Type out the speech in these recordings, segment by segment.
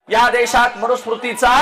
या देशात मनुस्मृतीचा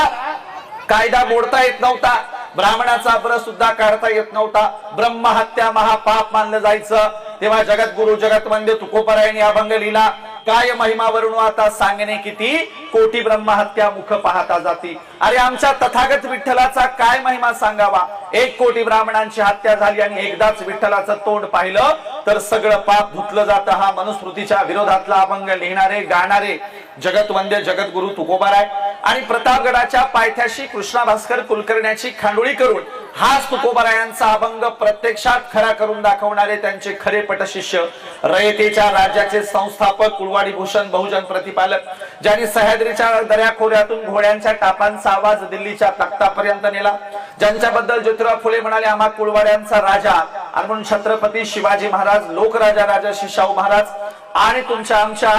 कायदा मोडता येत नव्हता, ब्राह्मणाचा ब्र सुद्धा काढता येत नव्हता, ब्रह्महत्या महापाप मानलं जायचं। तेव्हा जगद्गुरु जगतवंद्य तुकोबरायांनी अभंग लिहिला, काय महिमा वर्णू आता सांगणे किती, कोटी ब्रह्महत्या मुख पाहता जाती। अरे आमच्या तथागत विठ्ठलाचा काय महिमा सांगावा, 1 कोटी ब्राह्मणांची हत्या झाली आणि एकदाच विठ्ठलाचं तोंड पाहिलं तर सगळं पाप धुतलं जातं। हा मनुस्मृतीच्या विरोधातला अभंग लिहिणारे गाणारे जगतवंद्य जगद्गुरु तुकोबाराय आणि प्रतापगडाच्या पायथ्याशी कृष्णा भास्कर कुलकर्ण्याची खांडोळी करून हाच तुकोबारायांचा अभंग प्रत्यक्षात खरा करून दाखवणारे त्यांचे खरे पटशिष्य, रयतेच्या राज्याचे संस्थापक, कुळवाडी भूषण बहुजन प्रतिपालक, ज्यांनी सह्याद्रीच्या दऱ्याखोऱ्यातून घोड्यांच्या टापांचा आवाज दिल्लीच्या तख्तापर्यंत नेला, ज्यांच्याबद्दल ज्योतिराव फुले म्हणाले आम्हा कुळवाड्यांचा राजा, आणि म्हणून छत्रपती शिवाजी महाराज, लोकराजा राजर्षी शाहू महाराज आणि तुमच्या आमच्या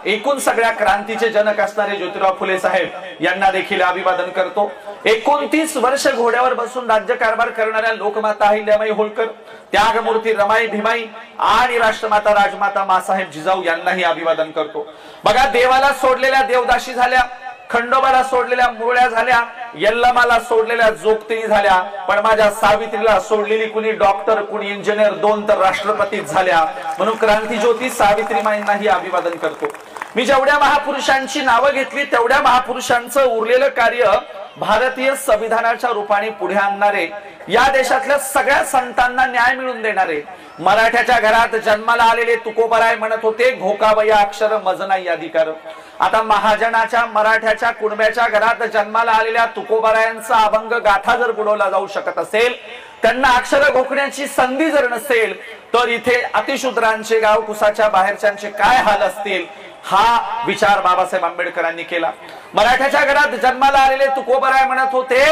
एकूण सगळ्या क्रांतीचे जनक असणारे ज्योतिराव फुले साहेब यांना देखील अभिवादन करतो। 29 वर्ष घोड्यावर बसून राज्यकारभार करणाऱ्या लोकमाता अहिल्याबाई होळकर, त्यागमूर्ती रमाई भीमाई आणि राष्ट्रमाता राजमाता मासाहेब जिजाऊ यांनाही अभिवादन करतो। बघा, देवाला सोडलेल्या देवदाशी झाल्या, खंडोबाला सोडलेल्या मुरळ्या झाल्या, यल्लमाला सोडलेल्या जोगती झाल्या, पण माझ्या सावित्रीला सोडलेली कुणी डॉक्टर, कुणी इंजिनियर, 2 तर राष्ट्रपती झाल्या। म्हणून क्रांतिज्योती सावित्रीमाईंनाही अभिवादन करतो। मी जेवढ्या महापुरुषांची नावं घेतली तेवढ्या महापुरुषांचं उरलेलं कार्य भारतीय संविधानाच्या रूपाने पुढे आणणारे, या देशातल्या सगळ्या संतांना न्याय मिळवून देणारे, मराठ्याच्या घरात जन्माला आलेले तुकोबराय म्हणत होते घोकावया अक्षर मज नाही अधिकार। आता महाजनाच्या मराठ्याच्या कुणब्याच्या घरात जन्माला आलेल्या तुकोबरायांचा अभंग गाथा जर बुडवला जाऊ शकत असेल, त्यांना अक्षर घोकण्याची संधी जर नसेल, तर इथे अतिशूद्रांचे गाव कुसाच्या बाहेरच्यांचे काय हाल असतील, हा विचार बाबासाहेब आंबेडकरांनी केला। मराठ्याच्या घरात जन्माला आलेले तुकोबराय म्हणत होते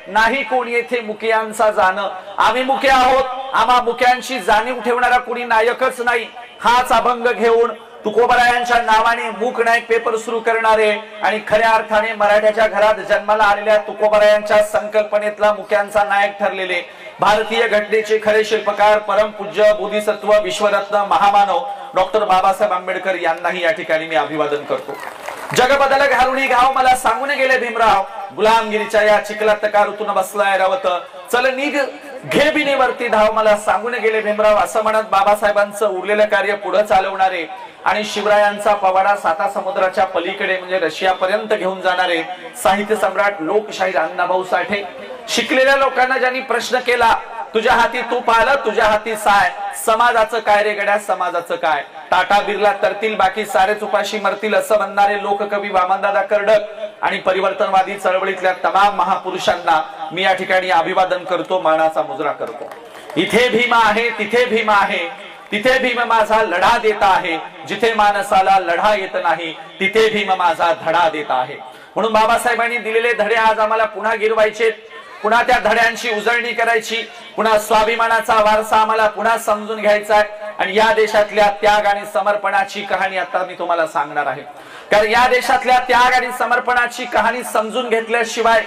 नाही कोणी येथे मुक्यांचा जाणं, आम्ही मुके आहोत, आम्हा मुक्यांची जाणीव ठेवणारा कोणी नायकच नाही। हाच अभंग घेऊन तुकोबरायांच्या नावाने मूक नायक पेपर सुरू करणारे आणि खऱ्या अर्थाने मराठ्याच्या घरात जन्माला आलेल्या तुकोबरायांच्या संकल्पनेतला मुक्यांचा नायक ठरलेले भारतीय घटनेचे खरे शिल्पकार, परमपूज्य बोधिसत्व, विश्वरत्न, महामानव डॉक्टर बाबासाहेब आंबेडकर यांनाही या ठिकाणी मी अभिवादन करतो। जग बदल घालुनी गाव मला सांगून गेले भीमराव, गुलामगिरीच्या या चिखलात का ऋतून बसलाय रावत, चल निघ घे बिनेवरती धाव मला सांगून गेले भीमराव, असं म्हणत बाबासाहेबांचं उरलेलं कार्य पुढे चालवणारे आणि शिवरायांचा पवाडा साता समुद्राच्या पलीकडे म्हणजे रशियापर्यंत घेऊन जाणारे साहित्य सम्राट लोकशाहीर अण्णाभाऊ साठे, शिकलेल्या लोकांना ज्यांनी प्रश्न केला तुझ्या हाती तूप आलं, तुझ्या हाती साय, समाजाचं काय रे गड्या, समाजाचं काय, टाटा बिर्ला तरतील बाकी सारेच उपाशी मरतील, असं म्हणणारे लोककवी वामनदादा कर्डक आणि परिवर्तनवादी चळवळीतल्या तमाम महापुरुषांना मी या ठिकाणी अभिवादन करतो, मानाचा मुजरा करतो। इथे भीम आहे, तिथे भीम आहे, तिथे भीम माझा लढा देता आहे, जिथे माणसाला लढा येत नाही तिथे भीम माझा धडा देता आहे। म्हणून बाबासाहेबांनी दिलेले धडे आज आम्हाला पुन्हा गिरवायचे, पुन्हा त्या धड्यांची उजळणी करायची, पुन्हा स्वाभिमानाचा वारसा आम्हाला पुन्हा समजून घ्यायचा आहे आणि या देशातल्या त्याग आणि समर्पणाची कहाणी आता मी तुम्हाला सांगणार आहे। कारण या देशातल्या त्याग आणि समर्पणाची कहाणी समजून घेतल्याशिवाय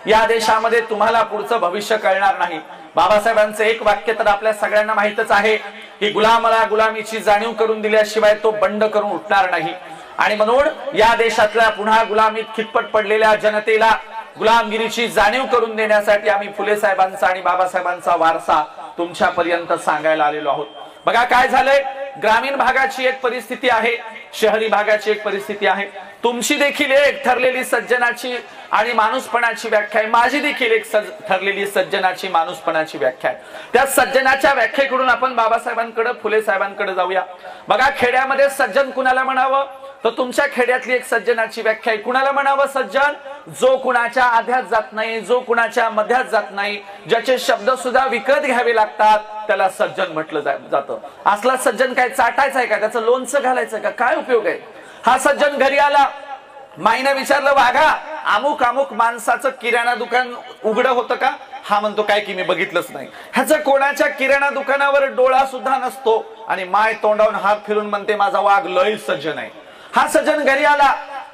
या देशामध्ये तुम्हाला पुढचं भविष्य कळणार नाही। बाबासाहेबांचं एक वाक्य तर आपल्या सगळ्यांना माहितच आहे की गुलामाला गुलामीची जाणीव करून दिल्याशिवाय तो बंड करून उठणार नाही, आणि म्हणून या देशातल्या पुन्हा गुलामीत खितपट पडलेल्या जनतेला गुलामगिरीची जाणीव करून देण्यासाठी आम्ही फुले साहेबांचा आणि बाबासाहेबांचा वारसा तुमच्यापर्यंत सांगायला आलेलो आहोत। बघा काय झालंय, ग्रामीण भागाची एक परिस्थिती आहे, शहरी भागाची एक परिस्थिती आहे। तुमची देखील एक ठरलेली सज्जनाची आणि माणूसपणाची व्याख्या आहे, माझी देखील एक ठरलेली सज्जनाची माणूसपणाची व्याख्या आहे। त्या सज्जनाच्या व्याख्येकडून आपण बाबासाहेबांकडे, फुले साहेबांकडे जाऊया। बघा, खेड्यामध्ये सज्जन कुणाला म्हणावं, तर तुमच्या खेड्यातली एक सज्जनाची व्याख्या आहे। कुणाला म्हणावं सज्जन, जो कुणाच्या आध्यात जात नाही, जो कुणाच्या मध्यात जात नाही, ज्याचे शब्द सुद्धा विकत घ्यावे लागतात त्याला सज्जन म्हटलं जातं। असला सज्जन काय चाटायचा आहे का, त्याचं लोणचं घालायचं का, काय उपयोग आहे। हा सज्जन घरी आला, माईने विचारलं वाघा अमुक अमुक माणसाचं किराणा दुकान उघडं होतं का, हा म्हणतो काय की मी बघितलंच नाही। ह्याचं कोणाच्या किराणा दुकानावर डोळा सुद्धा नसतो आणि माय तोंडावून हात फिरून म्हणते माझा वाघ लय सज्जन आहे। हा सज्जन घरी आला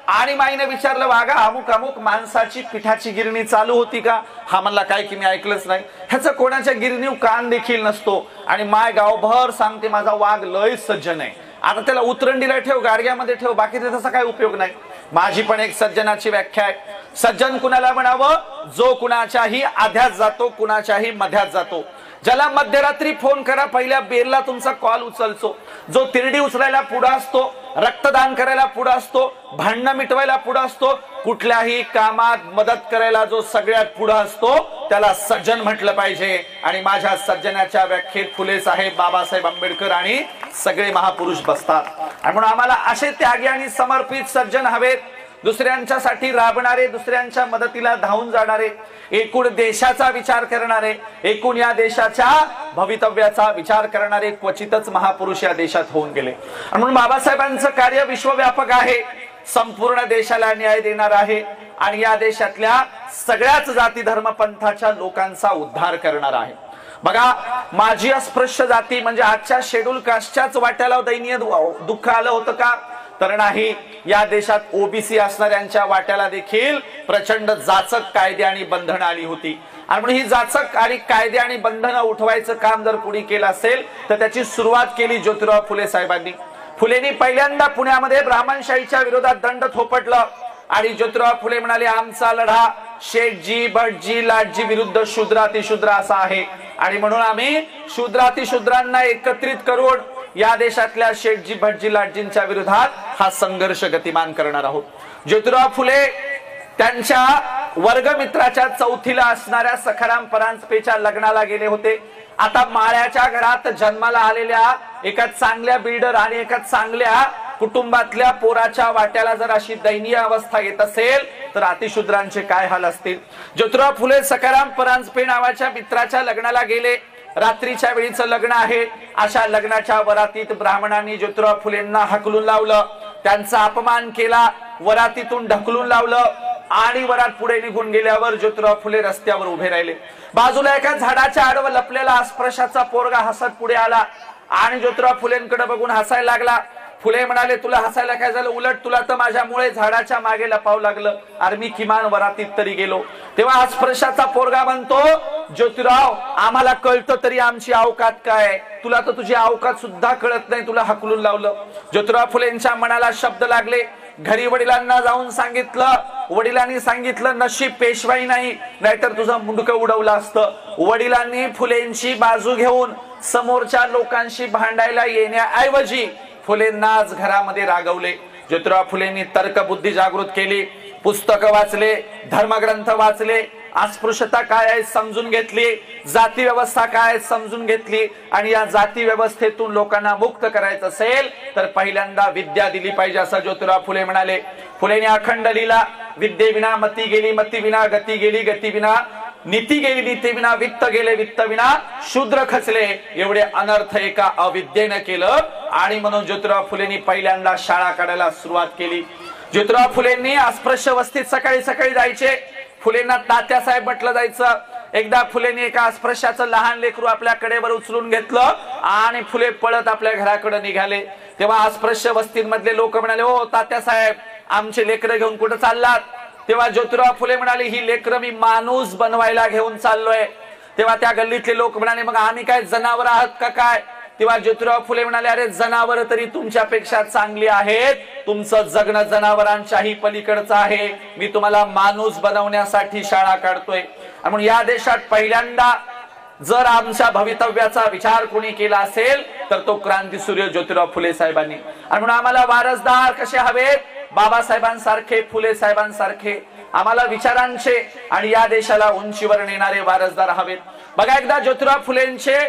आणि माईने विचारलं वाघा अमुक अमुक माणसाची पिठाची गिरणी चालू होती का, हा म्हणला काय की मी ऐकलंच नाही। ह्याचं कोणाच्या गिरणीवर कान देखील नसतो आणि माय गावभर सांगते माझा वाघ लय सज्जन आहे। आता त्याला उतरंडीला ठेव, गाडग्यामध्ये ठेव, बाकीचा तसा काय उपयोग नाही। माझी पण एक सज्जनाची व्याख्या आहे, सज्जन कुणाला म्हणावं, जो कुणाच्याही आध्यात जातो, कुणाच्याही मध्यात जातो, ज्याला मध्यरात्री फोन करा पहिल्या बेरला तुमचा कॉल उचलतो, जो तिरडी उचलायला पुढे असतो, रक्तदान करायला पुढे असतो, भांडणं मिटवायला पुढे असतो, कुठल्याही कामात मदत करायला जो सगळ्यात पुढे असतो त्याला सज्जन म्हटलं पाहिजे। आणि माझ्या सज्जनाच्या व्याख्येत फुले साहेब, बाबासाहेब आंबेडकर आणि सगळे महापुरुष बसतात। आणि म्हणून आम्हाला असे त्यागी आणि समर्पित सज्जन हवेत, दुसऱ्यांच्यासाठी राबणारे, दुसऱ्यांच्या मदतीला धावून जाणारे, एकूण देशाचा विचार करणारे, एकूण या देशाच्या भवितव्याचा विचार करणारे क्वचितच महापुरुष या देशात होऊन गेले। म्हणून बाबासाहेबांचं कार्य विश्वव्यापक आहे, संपूर्ण देशाला न्याय देणार आहे आणि या देशातल्या सगळ्याच जाती धर्म पंथाच्या लोकांचा उद्धार करणार आहे। बघा, माझी अस्पृश्य जाती म्हणजे आजच्या शेड्यूल कास्टच्याच वाट्याला दैनीय दुःख आलं होतं का? तर नाही, या देशात ओबीसी असणाऱ्यांच्या वाट्याला देखील प्रचंड जाचक कायदे आणि बंधनं आली होती। आणि म्हणून ही जाचक आणि कायदे आणि बंधनं उठवायचं काम जर कुणी केलं असेल तर त्याची सुरुवात केली ज्योतिराव फुले साहेबांनी। फुलेंनी पहिल्यांदा पुण्यामध्ये ब्राह्मणशाहीच्या विरोधात दंड थोपटलं आणि ज्योतिराव फुले म्हणाले, आमचा लढा शेठजी, भटजी, लाटजी विरुद्ध शूद्रातिशूद्र असा आहे आणि म्हणून आम्ही शूद्रातिशूद्रांना एकत्रित करून या देशातल्या शेठजी, भटजी, लाटजींच्या विरोधात हा संघर्ष गतिमान करणार आहोत। ज्योतिराव फुले त्यांच्या वर्गमित्राच्या चौथीला असणाऱ्या सखाराम परांजपेच्या लग्नाला गेले होते। आता माळ्याच्या घरात जन्माला आलेल्या एका चांगल्या बिल्डर आणि एका चांगल्या कुटुंबातल्या पोराच्या वाट्याला जर अशी दयनीय अवस्था येत असेल तर अतिशूद्रांचे काय हाल असतील। ज्योतिराव फुले सखाराम परांजपे नावाच्या मित्राच्या लग्नाला गेले, रात्रीच्या वेळीचं लग्न आहे, अशा लग्नाच्या वरातीत ब्राह्मणांनी ज्योतिराव फुलेंना हकलून लावलं, त्यांचा अपमान केला, वरातीतून ढकलून लावलं आणि वरात पुढे निघून गेल्यावर ज्योतिराव फुले रस्त्यावर उभे राहिले। बाजूला एका झाडाच्या आडवं लपलेला अस्पृश्याचा पोरगा हसत पुढे आला आणि ज्योतिराव फुलेंकडे बघून हसायला लागला। फुले म्हणाले, तुला हसायला काय झालं? उलट तुला तर माझ्यामुळे झाडाच्या मागे लपावं लागलं, अरे मी किमान वरातीत तरी गेलो। तेव्हा अस्पृश्याचा पोरगा म्हणतो, ज्योतिराव आम्हाला कळतं तरी आमची अवकात काय, तुला तर तुझी अवकात सुद्धा कळत नाही, तुला हकलून लावलं। ज्योतिराव फुलेंच्या मनाला शब्द लागले, घरी वडिलांना जाऊन सांगितलं, वडिलांनी सांगितलं नशीब पेशवाई नाही, नाहीतर तुझं मुंडकं उडवलं असतं। वडिलांनी फुलेंची बाजू घेऊन समोरच्या लोकांशी भांडायला येण्याऐवजी फुलेंना आज घरामध्ये रागवले। ज्योतिराव फुलेंनी तर्कबुद्धी जागृत केली, पुस्तकं वाचले, धर्मग्रंथ वाचले, अस्पृश्यता काय आहे समजून घेतली, जाती व्यवस्था काय आहे समजून घेतली आणि या जाती व्यवस्थेतून लोकांना मुक्त करायचं असेल तर पहिल्यांदा विद्या दिली पाहिजे असं ज्योतिराव फुले म्हणाले। फुलेंनी अखंड लिहिला, विद्येविना मती गेली, मती विना गती गेली, गती विना नीती गेली, नीती विना वित्त गेले, वित्त विना शूद्र खचले। एवढे अनर्थ एका अविद्येनं केलं आणि म्हणून ज्योतिराव फुलेंनी पहिल्यांदा शाळा काढायला सुरुवात केली। ज्योतिराव फुलेंनी अस्पृश्य वस्तीत सकाळी सकाळी जायचे, फुलेंना तात्यासाहेब म्हटलं जायचं। एकदा फुलेंनी एका अस्पृश्याचं लहान लेकरू आपल्या कडेवर उचलून घेतलं आणि फुले पळत आपल्या घराकडे निघाले। तेव्हा अस्पृश्य वस्तीमधले लोक म्हणाले, ओ तात्यासाहेब आमचे लेकरं घेऊन कुठे चाललात? तेव्हा ज्योतिराव फुले म्हणाले, ही लेकरं मी माणूस बनवायला घेऊन चाललोय। तेव्हा त्या गल्लीतले लोक म्हणाले, मग आम्ही काय जनावर आहात का काय? तेव्हा ज्योतिराव फुले म्हणाले, अरे जनावर तरी तुमच्यापेक्षा चांगली आहेत, तुमचं जगणं जनावरांच्याही पलीकडचं आहे, मी तुम्हाला माणूस बनवण्यासाठी शाळा काढतोय। म्हणून या देशात पहिल्यांदा जर आमच्या भवितव्याचा विचार कोणी केला असेल तर तो क्रांतीसूर्य ज्योतिराव फुले साहेबांनी। आणि म्हणून आम्हाला वारसदार कसे हवेत? बाबासाहेबांसारखे, फुले साहेबांसारखे आम्हाला विचारांचे आणि या देशाला उंचीवर नेणारे वारसदार हवेत। बघा, एकदा ज्योतिराव फुलेंचे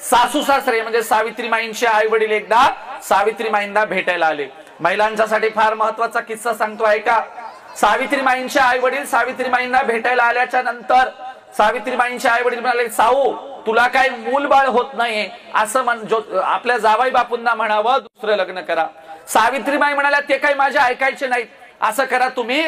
सासू सासरे म्हणजे सावित्रीमाईंचे आई वडील एकदा सावित्रीमाईंना भेटायला आले। महिलांच्यासाठी फार महत्वाचा किस्सा सांगतो ऐका। सावित्रीमाईंचे आई वडील सावित्रीमाईंना भेटायला आल्याच्या नंतर सावित्रीमाईंचे आई वडील म्हणाले, साऊ तुला काय मूलबाळ होत नाही असं आपल्या जावाई बापूंना म्हणावं, दुसरं लग्न करा। सावित्रीमाई म्हणाल्या, ते काही माझे ऐकायचे नाहीत, असं करा तुम्ही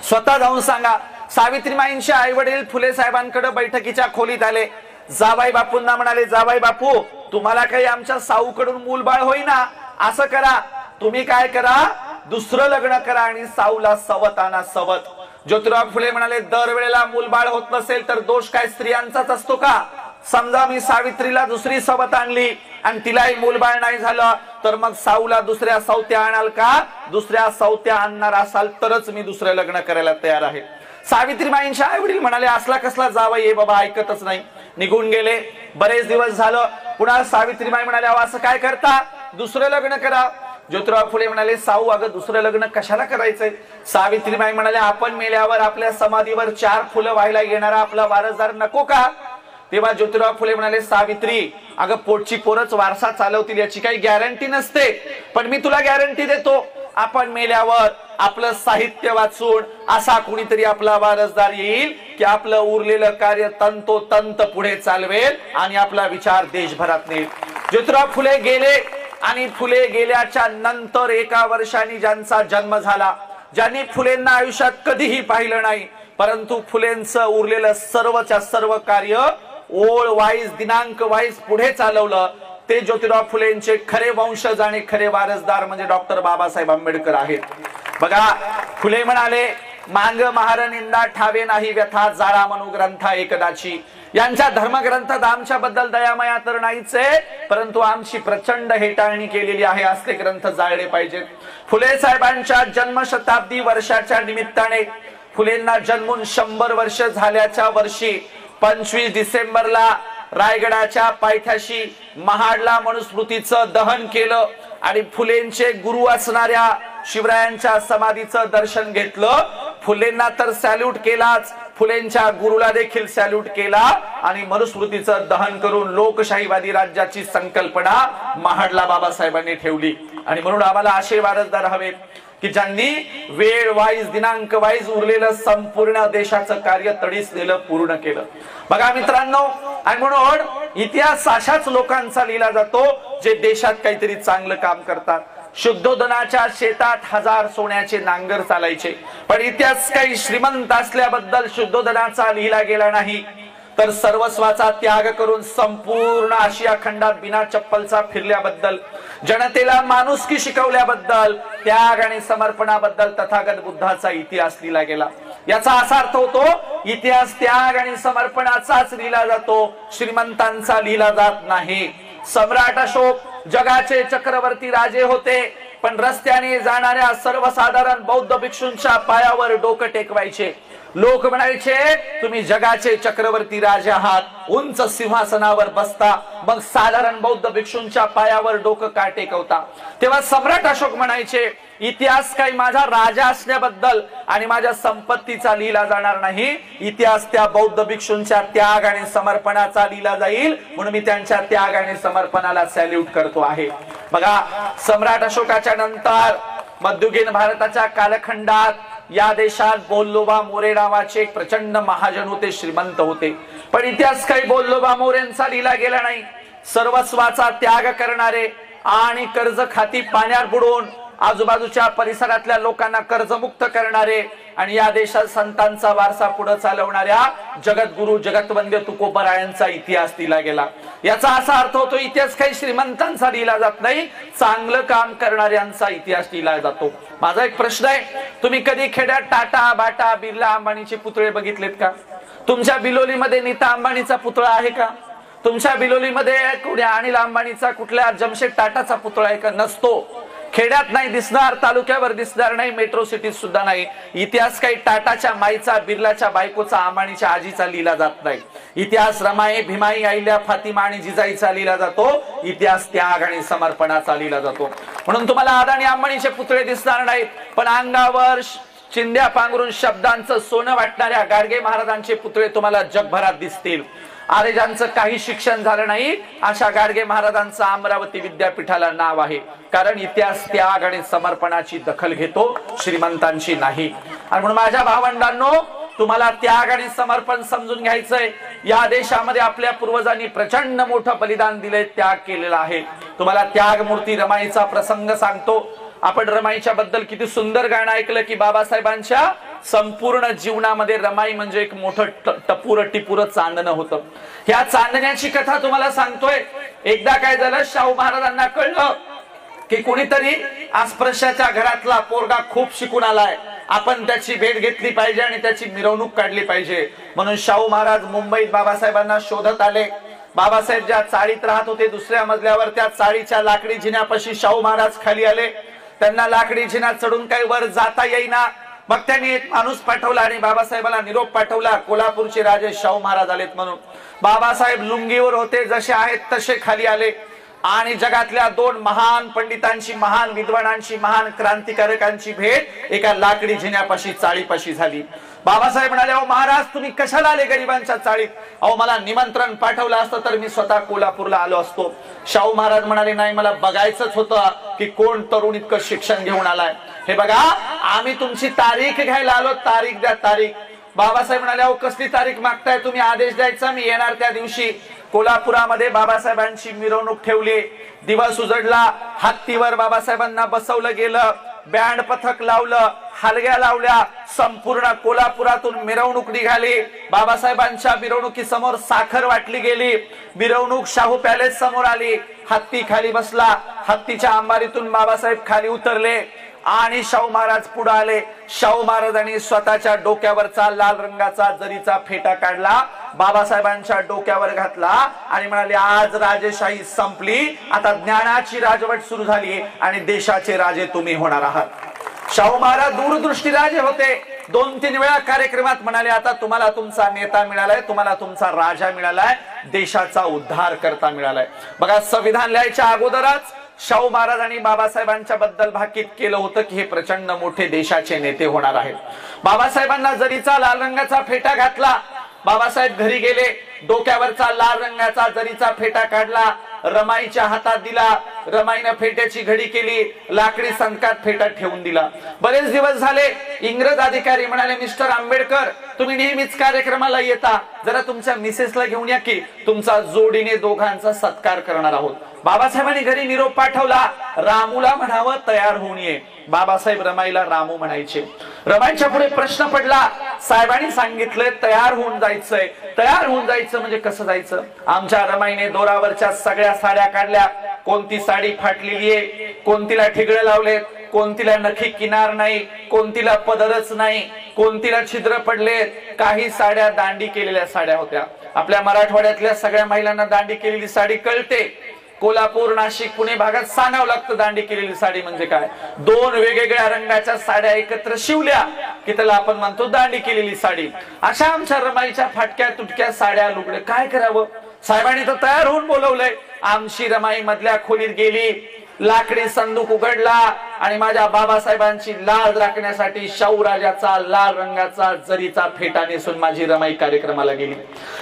स्वतः जाऊन सांगा। सावित्रीमाईंचे आई वडील फुले साहेबांकडे बैठकीच्या खोलीत आले, जावाई बापूंना म्हणाले, जावाई बापू तुम्हाला काही आमच्या साऊकडून मूलबाळ होईना, असं करा तुम्ही काय करा, दुसरं लग्न करा आणि साऊला सवत आणा, सवत। ज्योतिराव फुले म्हणाले, दरवेळेला मूलबाळ होत नसेल तर दोष काय स्त्रियांचाच असतो का? समजा मी सावित्रीला दुसरी सवत आणली आणि तिलाही मूलबाळ नाही झालं तर मग साऊला दुसऱ्या सवत्या आणाल का? दुसऱ्या सवत्या आणणार असाल तरच मी दुसरं लग्न करायला तयार आहे. सावित्रीबाईंच्या आई वडील म्हणाले असला कसला जावई आहे बाबा, ऐकतच नाही. निघून गेले. बरेच दिवस झालं. पुन्हा सावित्रीबाई म्हणाल्या असं काय करता, दुसरं लग्न करा. ज्योतिराव फुले म्हणाले साऊ अगं दुसरं लग्न कशाला करायचंय? सावित्रीबाई म्हणाले आपण मेल्यावर आपल्या समाधीवर 4 फुलं व्हायला येणारा आपला वारसदार नको का? तेव्हा ज्योतिराव फुले म्हणाले सावित्री अगं पोटची पोरच वारसा चालवतील याची काही गॅरंटी नसते, पण मी तुला गॅरंटी देतो आपण मेल्यावर आपलं साहित्य वाचून असा कुणीतरी आपला वारसदार येईल की आपलं उरलेलं कार्य तंतोतंत पुढे चालवेल आणि आपला विचार देशभरात नेईल. ज्योतिराव फुले गेले आणि फुले गेल्याच्या नंतर 1 वर्षांनी ज्यांचा जन्म झाला, ज्यांनी फुलेंना आयुष्यात कधीही पाहिलं नाही, परंतु फुलेंचं उरलेलं सर्वच्या सर्व कार्य ओळ वाईज दिनांक वाईज पुढे चालवलं, ते ज्योतिराव फुलेंचे खरे वंशज आणि खरे वारसदार म्हणजे डॉक्टर बाबासाहेब आंबेडकर आहेत. बघा फुले म्हणाले मांग महार निंदा ठावे नाही व्यथा जाळा म्हणू ग्रंथा एकदाची. यांच्या धर्मग्रंथात आमच्या बद्दल दयामया तर नाहीच आहे, परंतु आमची प्रचंड हेटाळणी केलेली आहे, असले ग्रंथ जाळले पाहिजेत. फुले साहेबांच्या जन्मशताब्दी वर्षाच्या निमित्ताने फुलेंना जन्मून 100 वर्ष झाल्याच्या वर्षी 25 डिसेंबरला रायगडाच्या पायथ्याशी महाडला मनुस्मृतीचं दहन केलं आणि फुलेंचे गुरु असणाऱ्या शिवरायांच्या समाधीचं दर्शन घेतलं. फुलेंना तर सॅल्यूट केलाच, फुलेंच्या गुरुला देखील सॅल्यूट केला आणि मनुस्मृतीचं दहन करून लोकशाहीवादी राज्याची संकल्पना महाडला बाबासाहेबांनी ठेवली. आणि म्हणून आम्हाला असे वारसदार हवेत की ज्यांनी वेळ वाईज दिनांक वाईज उरलेलं संपूर्ण देशाचं कार्य तडीसलेलं पूर्ण केलं. बघा मित्रांनो, आणि म्हणून इतिहास अशाच लोकांचा लिहिला जातो जे देशात काहीतरी चांगलं काम करतात. शुद्धोदनाच्या शेतात 1000 सोन्याचे नांगर चालायचे, पण इतिहास काही श्रीमंत असल्याबद्दल शुद्धोदनाचा लिहिला गेला नाही, तर सर्वस्वाचा त्याग करून संपूर्ण आशिया खंडात बिना चप्पलचा फिरल्याबद्दल, जनतेला माणुसकी शिकवल्याबद्दल, त्याग आणि समर्पणाबद्दल तथागत बुद्धाचा इतिहास लिहिला गेला. याचा असा अर्थ होतो इतिहास त्याग आणि समर्पणाचाच लिहिला जातो, श्रीमंतांचा लिहिला जात नाही. सम्राट अशोक जगाचे चक्रवर्ती राजे होते, पण रस्त्याने जाणाऱ्या सर्वसाधारण बौद्ध भिक्षूंच्या पायावर डोकं टेकवायचे. लोक म्हणायचे तुम्ही जगाचे चक्रवर्ती राजे आहात, उंच सिंहासनावर बसता, मग साधारण बौद्ध भिक्षूंच्या पायावर डोकं का टेकवता? तेव्हा सम्राट अशोक म्हणायचे इतिहास काही माझा राजा असण्याबद्दल आणि माझ्या संपत्तीचा लिहिला जाणार नाही, इतिहास त्या बौद्ध भिक्षूंच्या त्याग आणि समर्पणाचा लिहिला जाईल, म्हणून मी त्यांच्या त्याग आणि समर्पणाला सॅल्यूट करतो आहे. बघा सम्राट अशोकाच्या नंतर मध्ययुगीन भारताच्या कालखंडात या देशात बोल्लोबा मोरे नावाचे एक प्रचंड महाजन होते, श्रीमंत होते, पण इतिहास काही बोल्लोबा मोरेंचा लिहिला गेला नाही. सर्वस्वाचा त्याग करणारे आणि कर्ज खाती पाण्यात बुडवून आजूबाजूच्या परिसरातल्या लोकांना कर्जमुक्त करणारे आणि या देशात संतांचा वारसा पुढे चालवणाऱ्या जगद्गुरु जगतवंद्य तुकोबरायांचा इतिहास लिहिला गेला. याचा असा अर्थ होतो इतिहास काही श्रीमंतांचा लिहिला जात नाही, चांगलं काम करणाऱ्यांचा इतिहास लिहिला जातो. माझा एक प्रश्न आहे, तुम्ही कधी खेड्यात टाटा बाटा बिर्ला अंबानीचे पुतळे बघितलेत का? तुमच्या बिलोलीमध्ये नीता अंबानीचा पुतळा आहे का? तुमच्या बिलोलीमध्ये कुठल्या अनिल अंबानीचा कुठल्या जमशेद टाटाचा पुतळा आहे का? नसतो. खेड्यात नाही दिसणार, तालुक्यावर दिसणार नाही, मेट्रो सिटीत सुद्धा नाही. इतिहास काही टाटाच्या माईचा, बिर्लाच्या बायकोचा, अंबानीच्या आजीचा लिहिला जात नाही. इतिहास रमाई भीमाई अहिल्या फातिमा आणि जिजाईचा लिहिला जातो. इतिहास त्याग आणि समर्पणाचा लिहिला जातो. म्हणून तुम्हाला अदानी अंबानीचे पुतळे दिसणार नाहीत, पण अंगावर चिंध्या पांघरून शब्दांचं सोनं वाटणाऱ्या गाडगे महाराजांचे पुतळे तुम्हाला जगभरात दिसतील. अरे ज्यांचं काही शिक्षण झालं नाही अशा गाडगे महाराजांचं अमरावती विद्यापीठाला नाव आहे, कारण इतिहास त्याग आणि समर्पणाची दखल घेतो, श्रीमंतांची नाही. आणि म्हणून माझ्या भावंडांनो, तुम्हाला त्याग आणि समर्पण समजून घ्यायचंय. या देशामध्ये आपल्या पूर्वजांनी प्रचंड मोठं बलिदान दिले, त्याग केलेला आहे. तुम्हाला त्यागमूर्ती रमाईचा प्रसंग सांगतो. आपण रमाईच्या बद्दल किती सुंदर गाणं ऐकलं की बाबासाहेबांच्या संपूर्ण जीवनामध्ये रमाई म्हणजे एक मोठं टपूर टिपूर चांदणं होतं. ह्या चांदण्याची कथा तुम्हाला सांगतोय. एकदा काय झालं, शाहू महाराजांना कळलं की कोणीतरी अस्पृश्याच्या घरातला पोरगा खूप शिकून आलाय, आपण त्याची भेट घेतली पाहिजे आणि त्याची मिरवणूक काढली पाहिजे. म्हणून शाहू महाराज मुंबईत बाबासाहेबांना शोधत आले. बाबासाहेब ज्या चाळीत राहत होते दुसऱ्या मजल्यावर, त्या चाळीच्या लाकडी जिन्यापाशी शाहू महाराज खाली आले. त्यांना लाकडी जिना चढून काही वर जाता येईना. मग त्यांनी एक माणूस पाठवला आणि बाबासाहेबांना निरोप पाठवला, कोल्हापूरचे राजे शाहू महाराज आलेत म्हणून. बाबासाहेब लुंगीवर होते, जसे आहेत तसे खाली आले आणि जगातल्या दोन महान पंडितांची, महान विद्वानांची, महान क्रांतिकारकांची भेट एका लाकडी जिन्यापाशी चाळीपाशी झाली. बाबासाहेब म्हणाले, अहो महाराज तुम्ही कशाला आले गरिबांच्या चाळीत? अहो मला निमंत्रण पाठवलं असतं तर मी स्वतः कोल्हापूरला आलो असतो. शाहू महाराज म्हणाले, नाही मला बघायचंच होतं की कोण तरुण इतकं शिक्षण घेऊन आलाय. हे बघा आम्ही तुमची तारीख घ्यायला आलो, तारीख द्या तारीख. बाबासाहेब म्हणाले, अहो कसली तारीख मागताय तुम्ही? आदेश द्यायचा, मी येणार त्या दिवशी. कोल्हापुरामध्ये बाबासाहेबांची मिरवणूक ठेवली. दिवस उजडला, हत्तीवर बाबासाहेबांना बसवलं गेलं, बँड पथक लावलं, हलग्या लावल्या, संपूर्ण कोल्हापुरातून मिरवणूक निघाली. बाबासाहेबांच्या मिरवणुकीसमोर साखर वाटली गेली. मिरवणूक शाहू पॅलेस समोर आली. हत्ती खाली बसला. हत्तीच्या अंबारीतून बाबासाहेब खाली उतरले आणि शाहू महाराज पुढे आले. शाहू महाराजांनी स्वतःच्या डोक्यावरचा लाल रंगाचा जरीचा फेटा काढला, बाबासाहेबांच्या डोक्यावर घातला आणि म्हणाले, आज राजेशाही संपली, आता ज्ञानाची राजवट सुरू झाली आणि देशाचे राजे तुम्ही होणार आहात. शाहू महाराज दूरदृष्टी राजे होते. 2-3 वेळा कार्यक्रमात म्हणाले, आता तुम्हाला तुमचा नेता मिळालाय, तुम्हाला तुमचा राजा मिळालाय, देशाचा उद्धार करता मिळालाय. बघा संविधान लिहायच्या अगोदरच शाहू महाराजांनी बाबासाहेबांच्या बद्दल भाकीत केलं होतं की हे प्रचंड मोठे देशाचे नेते होणार आहेत. बाबासाहेबांना जरीचा लाल रंगाचा फेटा घातला. बाबासाहेब घरी गेले, डोक्यावरचा लाल रंगाचा जरीचा फेटा काढला, रमाईच्या हातात दिला. रमाईने फेट्याची घडी केली, लाकडी संकात फेटा ठेवून दिला. बरेच दिवस झाले. इंग्रज अधिकारी म्हणाले, मिस्टर आंबेडकर तुम्ही नेहमीच कार्यक्रमाला येता, जरा तुमच्या मिसेसला घेऊन या की, तुमचा जोडीने दोघांचा सत्कार करणार आहोत. बाबासाहेबांनी घरी निरोप पाठवला, रामूला म्हणावं तयार होऊन ये. बाबासाहेब रमाईला रामू म्हणायचे. रमाईच्या पुढे प्रश्न पडला. साहेबांनी सांगितलंय तयार होऊन जायचंय. तयार होऊन जायचं म्हणजे कसं जायचं? आमच्या रमाईने दोरावरच्या सगळ्या साड्या काढल्या. कोणती साडी फाटलेली आहे, कोणतीला ठिगळे लावलेत, कोणतीला नखी किनार नाही, कोणतीला पदरच नाही, कोणतीला छिद्र पडलेत. काही साड्या दांडी केलेल्या साड्या होत्या. आपल्या मराठवाड्यातल्या सगळ्या महिलांना दांडी केलेली साडी कळते. कोल्हापूर, नाशिक, पुणे भागात सांगावं लागतं दांडी केलेली साडी म्हणजे काय. 2 वेगवेगळ्या रंगाच्या साड्या एकत्र शिवल्या की त्याला आपण म्हणतो दांडी केलेली साडी. अशा आमच्या रमाईच्या फाटक्या तुटक्या साड्या, लुगडे, काय करावं? साहेबांनी तर तयार होऊन बोलवलंय. आमची रमाई मधल्या खोलीत गेली, लाकडी संदूक उघडला आणि माझ्या बाबासाहेबांची लाज राखण्यासाठी शाहू राजाचा लाल रंगाचा जरीचा फेटा नेसून माझी रमाई कार्यक्रमाला गेली.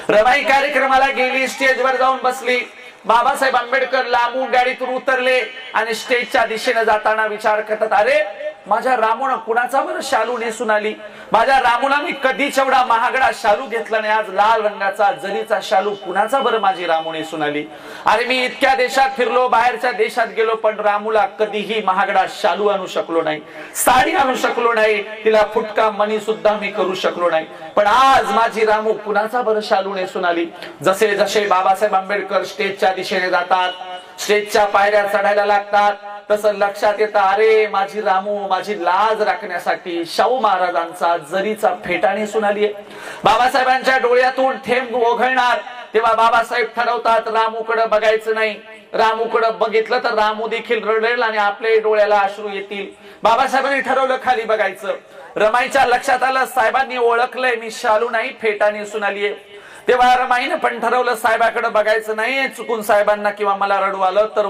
रमाई कार्यक्रमाला गेली, स्टेजवर जाऊन बसली. बाबासाहेब आंबेडकर लांबून गाडीतून उतरले आणि स्टेजच्या दिशेने जाताना विचार करतात, अरे माझ्या रामून कुणाचा बरं शालू नेसून आली? माझ्या रामूला मी कधीच एवढा महागडा शालू घेतला नाही, आज लाल रंगाचा जरीचा शालू कुणाचा बरं माझी रामू नेसून आली? अरे मी इतक्या देशात फिरलो, बाहेरच्या देशात गेलो, पण रामूला कधीही महागडा शालू आणू शकलो नाही, साडी आणू शकलो नाही, तिला फुटका मणी सुद्धा मी करू शकलो नाही, पण आज माझी रामू कुणाचा बरं शालू नेसून आली? जसे जसे बाबासाहेब आंबेडकर स्टेजच्या दिशेने जातात, स्टेजच्या पायऱ्या चढायला लागतात, तसं लक्षात येतं, अरे माझी रामू माझी लाज राखण्यासाठी शाहू महाराजांचा जरीचा फेटा नेसून आली आहे. बाबासाहेबांच्या डोळ्यातून थेंब ओघळणार तेव्हा बाबासाहेब ठरवतात रामूकडे बघायचं नाही. रामूकडे बघितलं तर रामू देखील रडेल आणि आपल्या डोळ्याला अश्रू येतील. बाबासाहेबांनी ठरवलं खाली बघायचं. रमाईच्या लक्षात आलं, साहेबांनी ओळखलंय मी शालू नाही फेटा नेसून आली आहे. तेव्हा रमाईने पण ठरवलं साहेबाकडे बघायचं नाही, चुकून साहेबांना किंवा मला रडू आलं तर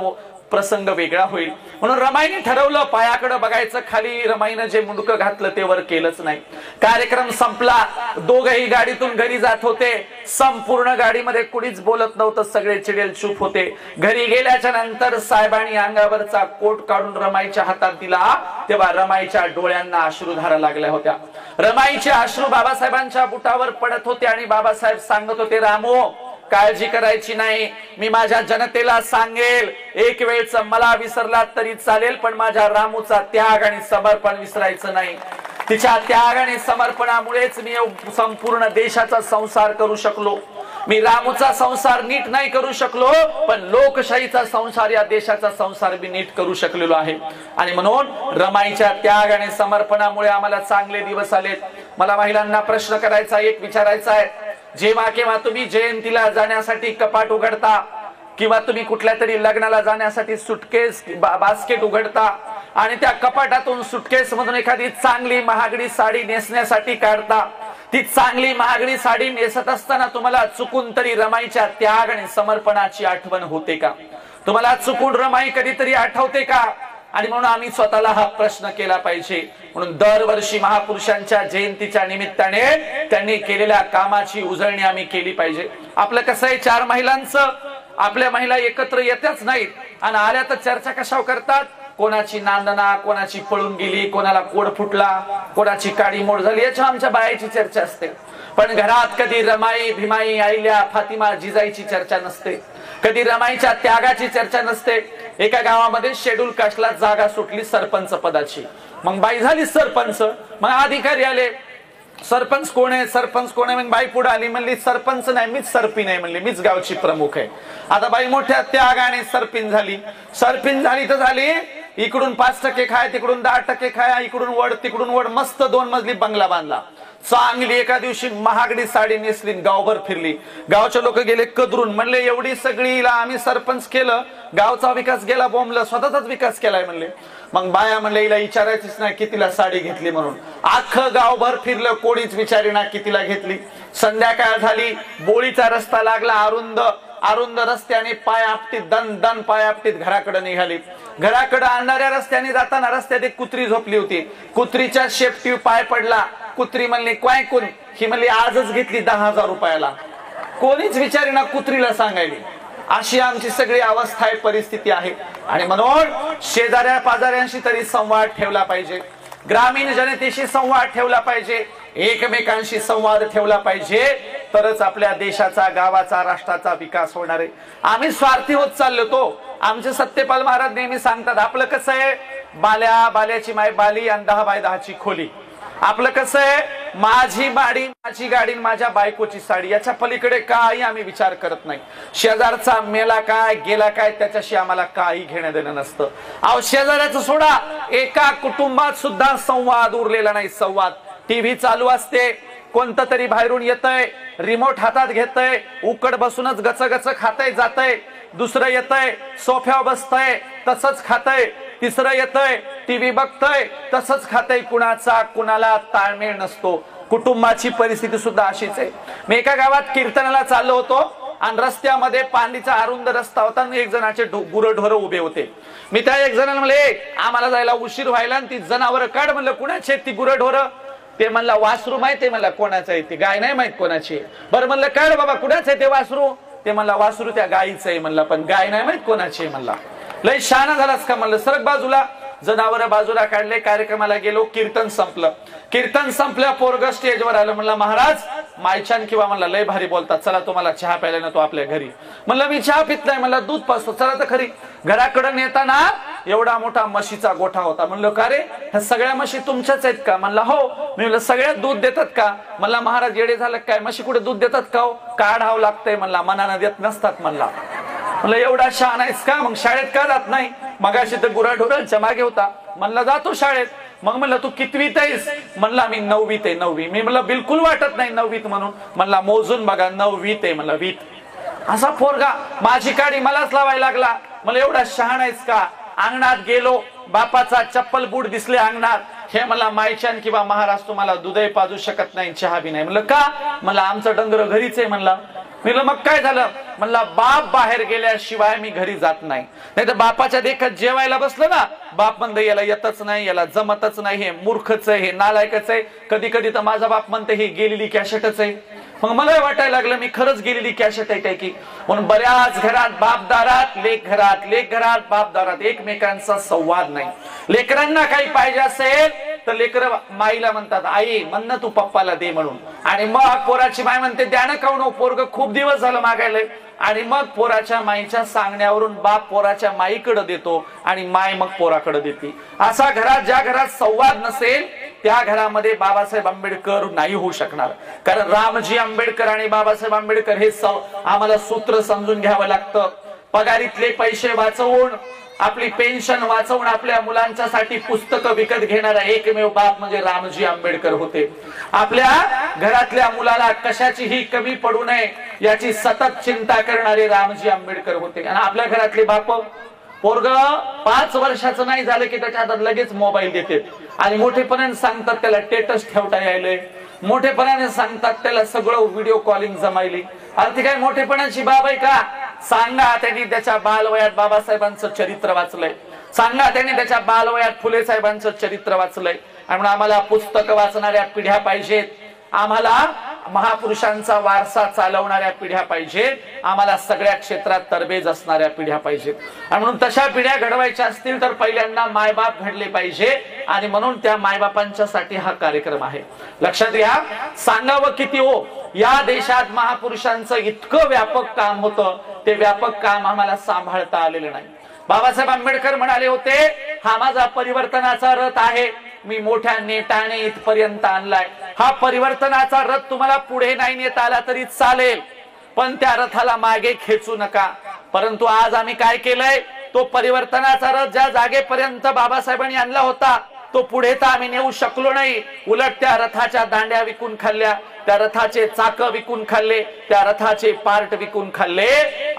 प्रसंग वेगळा होईल. म्हणून रमाईने ठरवलं पायाकडे बघायचं. खाली रमाईने जे मुंडकं घातलं ते वर केलंच नाही. कार्यक्रम संपला. दोघेही गाडीतून घरी जात होते. संपूर्ण गाडीमध्ये कुणीच बोलत नव्हतं, सगळे चिडेल चूप होते. घरी गेल्याच्या नंतर साहेबांनी अंगावरचा कोट काढून रमाईच्या हातात दिला तेव्हा रमाईच्या डोळ्यांना अश्रुधारा लागल्या होत्या. रमाईचे अश्रू बाबासाहेबांच्या बुटावर पडत होते आणि बाबासाहेब सांगत होते, रामो काळजी करायची नाही, मी माझ्या जनतेला सांगेल, एक वेळच मला विसरला तरी चालेल, पण माझ्या रामूचा त्याग आणि समर्पण विसरायचं नाही. तिच्या त्याग आणि समर्पणामुळेच मी संपूर्ण देशाचा संसार करू शकलो. मी रामूचा संसार नीट नाही करू शकलो, पण लोकशाहीचा संसार, या देशाचा संसार मी नीट करू शकलेलो आहे. आणि म्हणून रमाईच्या त्याग आणि समर्पणामुळे आम्हाला चांगले दिवस आलेत. मला महिलांना प्रश्न करायचा, एक विचारायचा आहे, जेव्हा केव्हा तुम्ही जयंतीला जाण्यासाठी कपाट उघडता किंवा तुम्ही कुठल्या तरी लग्नाला जाण्यासाठी सुटकेस बास्केट उघडता आणि त्या कपाटातून सुटकेस मधून एखादी चांगली महागडी साडी नेसण्यासाठी काढता, ती चांगली महागडी साडी नेसत असताना तुम्हाला चुकून तरी रमाईच्या त्याग आणि समर्पणाची आठवण होते का? तुम्हाला चुकून रमाई कधीतरी आठवते का? आणि म्हणून आम्ही स्वतःला हा प्रश्न केला पाहिजे. म्हणून दरवर्षी महापुरुषांच्या जयंतीच्या निमित्ताने त्यांनी केलेल्या कामाची उजळणी आम्ही केली पाहिजे. आपलं कसं आहे, 4 महिलांचं, आपल्या महिला एकत्र येतच नाहीत आणि आल्या तर चर्चा कशावर करतात? कोणाची नांदना, कोणाची पळून गेली, कोणाला कोड फुटला, कोणाची काडी मोड झाली, याच्या आमच्या बायाची चर्चा असते. पण घरात कधी रमाई, भीमाई, आईल्या, फातिमा, जिजाईची चर्चा नसते. कधी रमाईच्या त्यागाची चर्चा नसते. एका गावामध्ये शेड्यूल कास्टला जागा सुटली सरपंच पदाची. मग बाई झाली सरपंच. मग अधिकारी आले, सरपंच कोण आहे, सरपंच कोण आहे? मग बाई पुढे आली, म्हणली सरपंच नाही, मीच सरपीण आहे, म्हणली मीच गावची प्रमुख आहे. आता बाई मोठ्या त्यागाने सरपीण झाली. सरपीण झाली तर झाली, इकडून 5% खाय, तिकडून 10% खाय, इकडून वड तिकडून वड, मस्त 2 मजली बंगला बांधला. चांगली एका दिवशी महागडी साडी नेसली, गावभर फिरली. गावचे लोक गेले कदरून, म्हणले एवढी सगळीला आम्ही सरपंच केलं, गावचा विकास गेला बोंबलं, स्वतःचाच विकास केलाय म्हणले. मग बाया म्हणले हिला विचारायचीच नाही कितीला साडी घेतली म्हणून. अख्खं गावभर फिरलं, कोणीच विचारेना कितीला घेतली. संध्याकाळ झाली, बोळीचा रस्ता लागला, अरुंद रस्त्याने पाय आपटीत, दन दन पाय आपटीत घराकडे निघाली. घराकडे आणणाऱ्या रस्त्याने जाताना रस्त्यात एक कुत्री झोपली होती. कुत्रीच्या शेपटी पाय पडला. कुत्री म्हणली काय कोण? ही म्हणली आजच घेतली 10,000 रुपयाला. कोणीच विचारेना कुत्रीला सांगायली. अशी आमची सगळी अवस्था आहे, परिस्थिती आहे. आणि म्हणून शेजाऱ्या पाजाऱ्यांशी तरी संवाद ठेवला पाहिजे, ग्रामीण जनतेशी संवाद ठेवला पाहिजे, एकमेकांशी संवाद ठेवला पाहिजे, तरच आपल्या देशाचा, गावाचा, राष्ट्राचा विकास होणार आहे. आम्ही स्वार्थी होत चाललो. तो आमचे सत्यपाल महाराज नेहमी सांगतात, आपलं कसं आहे, बाल्याची माय बाली आणि 10 बाय 10ची खोली. आपलं कसं आहे, माझी बाडी, माझी गाडी, माझ्या बायकोची साडी, याच्या पलीकडे काही आम्ही विचार करत नाही. शेजारचा मेला काय गेला काय त्याच्याशी आम्हाला काही घेणं देणं नसतं. अहो शेजाऱ्याचं सोडा, एका कुटुंबात सुद्धा संवाद उरलेला नाही. संवाद, टीव्ही चालू असते, कोणतं तरी बाहेरून येतंय, रिमोट हातात घेतय, उकड बसूनच गचगच खातय जातय. दुसरं येतंय, सोफ्यावर बसतय तसंच खातय. तिसरं येतंय, टीव्ही बघतय तसंच खातय. कुणाचा कुणाला ताळमेळ नसतो. कुटुंबाची परिस्थिती सुद्धा अशीच आहे. मी एका गावात कीर्तनाला चाललो होतो आणि रस्त्यामध्ये पांडीचा अरुंद रस्ता होता आणि 1 जणाचे गुरढोर उभे होते. मी त्या 1 जणाला म्हणले आम्हाला जायला उशीर व्हायला आणि ती जनावर काढ. म्हणलं कुणाचे ती गुरढोर? ते म्हणला वासरू माहिती आहे मला कोणाचं आहे, ती गाय नाही माहित कोणाची. बरं म्हणलं काढ बाबा कुणाचं आहे ते वासरू? ते म्हणला वासरू त्या गायीचं आहे. म्हणला पण गाय नाही माहित कोणाची आहे. म्हणला लय शहाणा झालास का? म्हणलं सरक बाजूला. जनावर बाजूला काढले. कार्यक्रमाला गेलो. कीर्तन संपलं. कीर्तन संपल्या पोरग स्टेजवर आलं. म्हणलं महाराज मायछान किंवा म्हणला लय भारी बोलतात, चला तुम्हाला चहा प्यायला नेतो आपल्या घरी. म्हणलं मी चहा पित नाही. म्हणलं दूध पाजतो, चला तर खरी. घराकडे नेताना एवढा मोठा म्हशीचा गोठा होता. म्हणलं का रे, ह्या सगळ्या म्हशी तुमच्याच आहेत का? म्हणला हो. मी म्हणलं सगळ्यात दूध देतात का? म्हणला महाराज येडे झालं काय, म्हशी कुठे दूध देतात का? काढावं लागतंय. म्हणला मनानं देत नसतात. म्हणला म्हणलं एवढा शहाणा आहेस का? मग शाळेत का जात नाही? मगाशी तर गुराढोरांच्या मागे होता. म्हणला जातो शाळेत. मग म्हणलं तू कितवीत आहेस? म्हणला मी 9वीत आहे. 9वी. मी म्हणलं बिलकुल वाटत नाही 9वीत म्हणून. म्हणला मोजून बघा 9वीत आहे. म्हणलं 20. असा पोरगा माझी काडी मलाच लावायला लागला. मला एवढा शहाणा आहेस का? अंगणात गेलो, बापाचा चप्पल बूट दिसले अंगणात. हे मला मायच्यान किंवा महाराज तुम्हाला दूधही पाजू शकत नाही, चहा बी नाही. म्हणलं का? म्हणलं आमचं डंगर घरीच आहे. म्हणला म्हणलं मग काय झालं? म्हणला बाप बाहेर गेल्याशिवाय मी घरी जात नाही. नाही तर बापाच्या देखत जेवायला बसलं ना, बाप म्हणते याला येतच नाही, याला जमतच नाही, हे मूर्खच आहे, हे नालायकच आहे. कधी कधी तर माझा बाप म्हणते ही गेलेली कॅशेटच आहे. मग मला वाटायला लागलं मी खरंच गेलेली कॅशेट आहे काय की. म्हणून बऱ्याच घरात बापदारात, लेक घरात, लेक घरात बापदारात एकमेकांचा संवाद नाही. लेकरांना काही पाहिजे असेल तर लेकर माईला म्हणतात आई म्हणणं तू पप्पाला दे म्हणून. आणि मग पोराची माय म्हणते द्यानं काऊन, पोरग खूप दिवस झालं मागायलंय. आणि मग पोराच्या माईच्या सांगण्यावरून बाप पोराच्या माईकडे देतो आणि माय मग पोराकडे देते. असा घरात, ज्या घरात संवाद नसेल त्या घरामध्ये बाबासाहेब आंबेडकर नाही होऊ शकणार. कारण रामजी आंबेडकर आणि बाबासाहेब आंबेडकर हे आम्हाला सूत्र समजून घ्यावं लागतं. पगारीतले पैसे वाचवून, आपली पेन्शन वाचवून आपल्या मुलांच्यासाठी पुस्तकं विकत घेणारा एकमेव बाप म्हणजे रामजी आंबेडकर होते. आपल्या घरातल्या मुलाला कशाचीही कमी पडू नये याची सतत चिंता करणारे रामजी आंबेडकर होते. आणि आपल्या घरातले बाप पोरग 5 वर्षाचं नाही झालं की त्याच्या हातात लगेच मोबाईल देते आणि मोठेपणाने सांगतात त्याला स्टेटस ठेवता यायलंय, मोठेपणाने सांगतात त्याला सगळं व्हिडिओ कॉलिंग जमायली. अरे ती काय मोठेपणाची बाब आहे का? सांगा त्यांनी त्याच्या बालवयात बाबासाहेबांचं चरित्र वाचलंय, सांगा त्यांनी त्याच्या बालवयात फुले साहेबांचं चरित्र वाचलंय. आणि आम्हाला पुस्तक वाचणाऱ्या पिढ्या पाहिजेत, आम्हाला महापुरुषांचा वारसा चालवणाऱ्या पिढ्या पाहिजेत, आम्हाला सगळ्या क्षेत्रात तरबेज असणाऱ्या पिढ्या पाहिजेत. आणि म्हणून तशा पिढ्या घडवायच्या असतील तर पहिल्यांदा मायबाप घडले पाहिजे. आणि म्हणून त्या मायबापांच्यासाठी हा कार्यक्रम आहे. लक्षात घ्या, सांगावं किती हो, या देशात महापुरुषांचं इतकं व्यापक काम होतं, ते व्यापक काम आम्हाला सांभाळता आलेलं नाही. बाबासाहेब आंबेडकर म्हणाले होते, हा माझा परिवर्तनाचा रथ आहे, मी मोठ्या नेटाने इथपर्यंत आणलाय. हा परिवर्तनाचा रथ तुम्हाला पुढे नाही नेता आला तरी चालेल, पण त्या रथाला मागे खेचू नका. परंतु आज आम्ही काय केलंय, तो परिवर्तनाचा रथ ज्या जागेपर्यंत बाबासाहेबांनी आणला होता तो पुढे तर आम्ही नेऊ शकलो नाही, उलट त्या रथाच्या दांड्या विकून खाल्ल्या, त्या रथाचे चाक विकून खाल्ले, त्या रथाचे पार्ट विकून खाल्ले.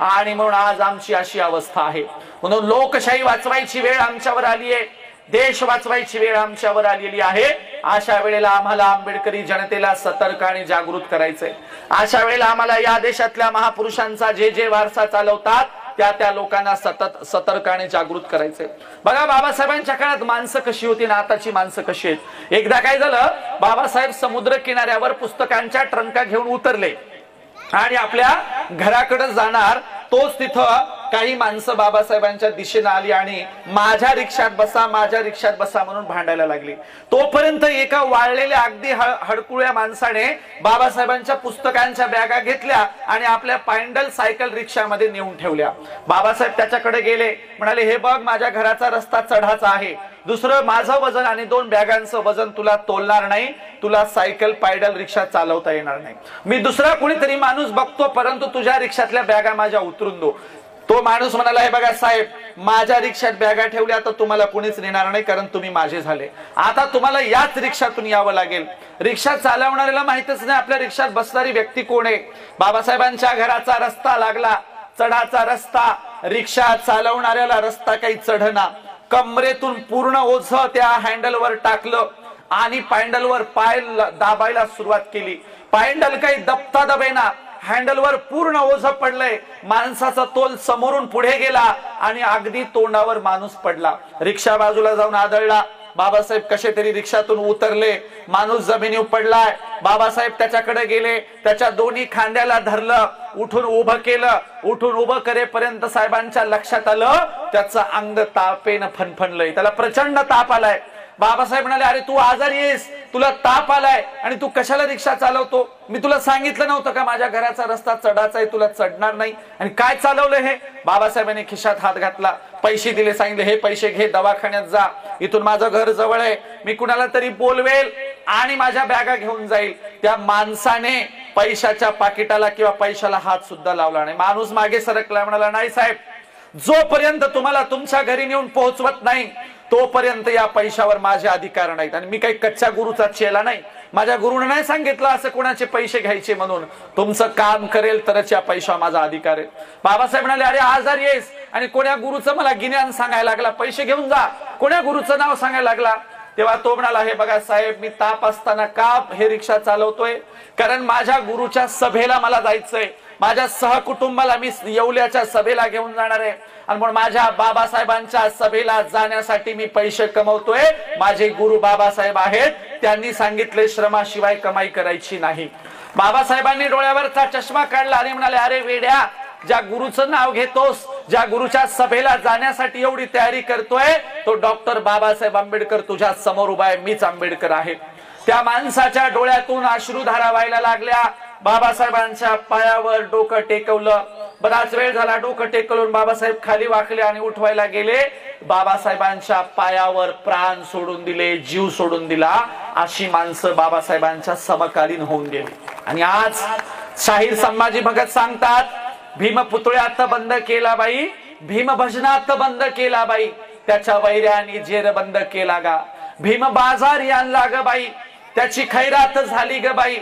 आणि म्हणून आज आमची अशी अवस्था आहे. म्हणून लोकशाही वाचवायची वेळ आमच्यावर आली आहे, देश वाचवायची वेळ आमच्यावर आलेली आहे. अशा वेळेला आम्हाला आंबेडकरी जनतेला सतर्क आणि जागृत करायचंय. अशा वेळेला आम्हाला या देशातल्या महापुरुषांचा जे वारसा चालवतात त्या लोकांना सतत सतर्क आणि जागृत करायचंय. बघा, बाबासाहेबांच्या काळात माणसं कशी होती ना आताची माणसं कशी आहेत. एकदा काय झालं, बाबासाहेब समुद्र किनाऱ्यावर पुस्तकांच्या ट्रंका घेऊन उतरले आणि आपल्या घराकडे जाणार, तोच तिथं काही माणसं बाबासाहेबांच्या दिशेने आली आणि माझ्या रिक्षात बसा, माझ्या रिक्षात बसा म्हणून भांडायला लागली. तोपर्यंत एका वाळलेल्या अगदी हडकुळ्या माणसाने बाबासाहेबांच्या पुस्तकांच्या बॅगा घेतल्या आणि आपल्या पायंडल सायकल रिक्षामध्ये नेऊन ठेवल्या. बाबासाहेब त्याच्याकडे गेले, म्हणाले, हे बघ, माझ्या घराचा रस्ता चढाचा आहे, दुसरं माझं वजन आणि 2 बॅगांचं वजन तुला तोलणार नाही, तुला सायकल पायडल रिक्षा चालवता येणार नाही. मी दुसरा कोणीतरी माणूस बघतो, परंतु तुझ्या रिक्षातल्या बॅगा माझ्या उतरून दो. तो माणूस म्हणाला, हे बघा साहेब, माझ्या रिक्षात बॅगा ठेवल्या तर तुम्हाला कोणीच नेणार नाही, कारण तुम्ही माझे झाले. आता तुम्हाला याच रिक्षातून यावं लागेल. रिक्षा चालवणाऱ्याला माहितच नाही आपल्या रिक्षात बसणारी व्यक्ती कोण आहे. बाबासाहेबांच्या घराचा रस्ता लागला, चढाचा रस्ता, रिक्षा चालवणाऱ्याला रस्ता काही चढना. कमरेतून पूर्ण ओझं त्या हँडलवर टाकलं आणि पायंडलवर पाय दाबायला सुरुवात केली. पायंडल काही दबता दबेना, हँडलवर पूर्ण ओझं पडलंय. माणसाचा तोल समोरून पुढे गेला आणि अगदी तोंडावर माणूस पडला. रिक्षा बाजूला जाऊन आदळला. बाबासाहेब कसे तरी रिक्षातून उतरले, माणूस जमिनीवर पडलाय. बाबासाहेब त्याच्याकडे गेले, त्याच्या दोन्ही खांद्याला धरलं, उठून उभं केलं. उठून उभं करेपर्यंत साहेबांच्या लक्षात आलं त्याचं अंग तापेनं फणफणलंय, त्याला प्रचंड ताप आलाय. बाबासाहेब म्हणाले, अरे तू आजारी आहेस, तुला ताप आलाय आणि तू कशाला रिक्षा चालवतो? मी तुला सांगितलं नव्हतं का माझ्या घराचा रस्ता चढाचा आहे, तुला चढणार नाही, आणि काय चालवलं हे? बाबासाहेबांनी खिशात हात घातला, पैसे दिले, सांगितले, हे पैसे घे, दवाखान्यात जा, इथून माझं घर जवळ आहे, मी कुणाला तरी बोलवेल आणि माझ्या बॅगा घेऊन जाईल. त्या माणसाने पैशाच्या पाकिटाला किंवा पैशाला हात सुद्धा लावला नाही. माणूस मागे सरकला, म्हणाला, नाही साहेब, जोपर्यंत तुम्हाला तुमच्या घरी नेऊन पोहोचवत नाही तोपर्यंत या पैशावर माझे अधिकार नाहीत. आणि मी काही कच्च्या गुरुचा चेला नाही, माझ्या गुरुने नाही सांगितलं असं कोणाचे पैसे घ्यायचे म्हणून. तुमचं काम करेल तरच या पैशावर माझा अधिकार आहे. बाबासाहेब म्हणाले, अरे आजारी आहेस आणि कोण्या गुरुचं मला गिन्यान सांगायला लागला, पैसे घेऊन जा, कोण्या गुरुचं नाव सांगायला लागला? तेव्हा तो म्हणाला, हे बघा साहेब, मी ताप असताना का हे रिक्षा चालवतोय? कारण माझ्या गुरुच्या सभेला मला जायचंय, माझ्या सहकुटुंबाला मी येवल्याच्या सभेला घेऊन जाणार आहे, आणि म्हणून माझ्या बाबासाहेबांच्या सभेला जाण्यासाठी मी पैसे कमवतोय. माझे गुरु बाबासाहेब आहेत, त्यांनी सांगितले श्रमाशिवाय कमाई करायची नाही. बाबासाहेबांनी डोळ्यावरचा चष्मा काढला आणि म्हणाले, अरे वेड्या, ज्या गुरुचं नाव घेतोस, ज्या गुरुच्या सभेला जाण्यासाठी एवढी तयारी करतोय, तो डॉक्टर बाबासाहेब आंबेडकर तुझ्या समोर उभा आहे, मीच आंबेडकर आहे. त्या माणसाच्या डोळ्यातून अश्रुधारा व्हायला लागल्या. बाबासाहेबांच्या पायावर डोकं टेकवलं. बराच वेळ झाला डोकं टेकवून बाबासाहेब खाली वाकले आणि उठवायला गेले. बाबासाहेबांच्या पायावर प्राण सोडून दिले, जीव सोडून दिला. अशी माणसं बाबासाहेबांच्या समकालीन होऊन गेली. आणि आज शाहीर संभाजी भगत सांगतात, भीमपुतळ्यात बंद केला बाई, भीम भजनात बंद केला बाई, त्याच्या वैऱ्याने जेर बंद केला गा, भीम बाजार आणला ग बाई, त्याची खैरात झाली ग बाई,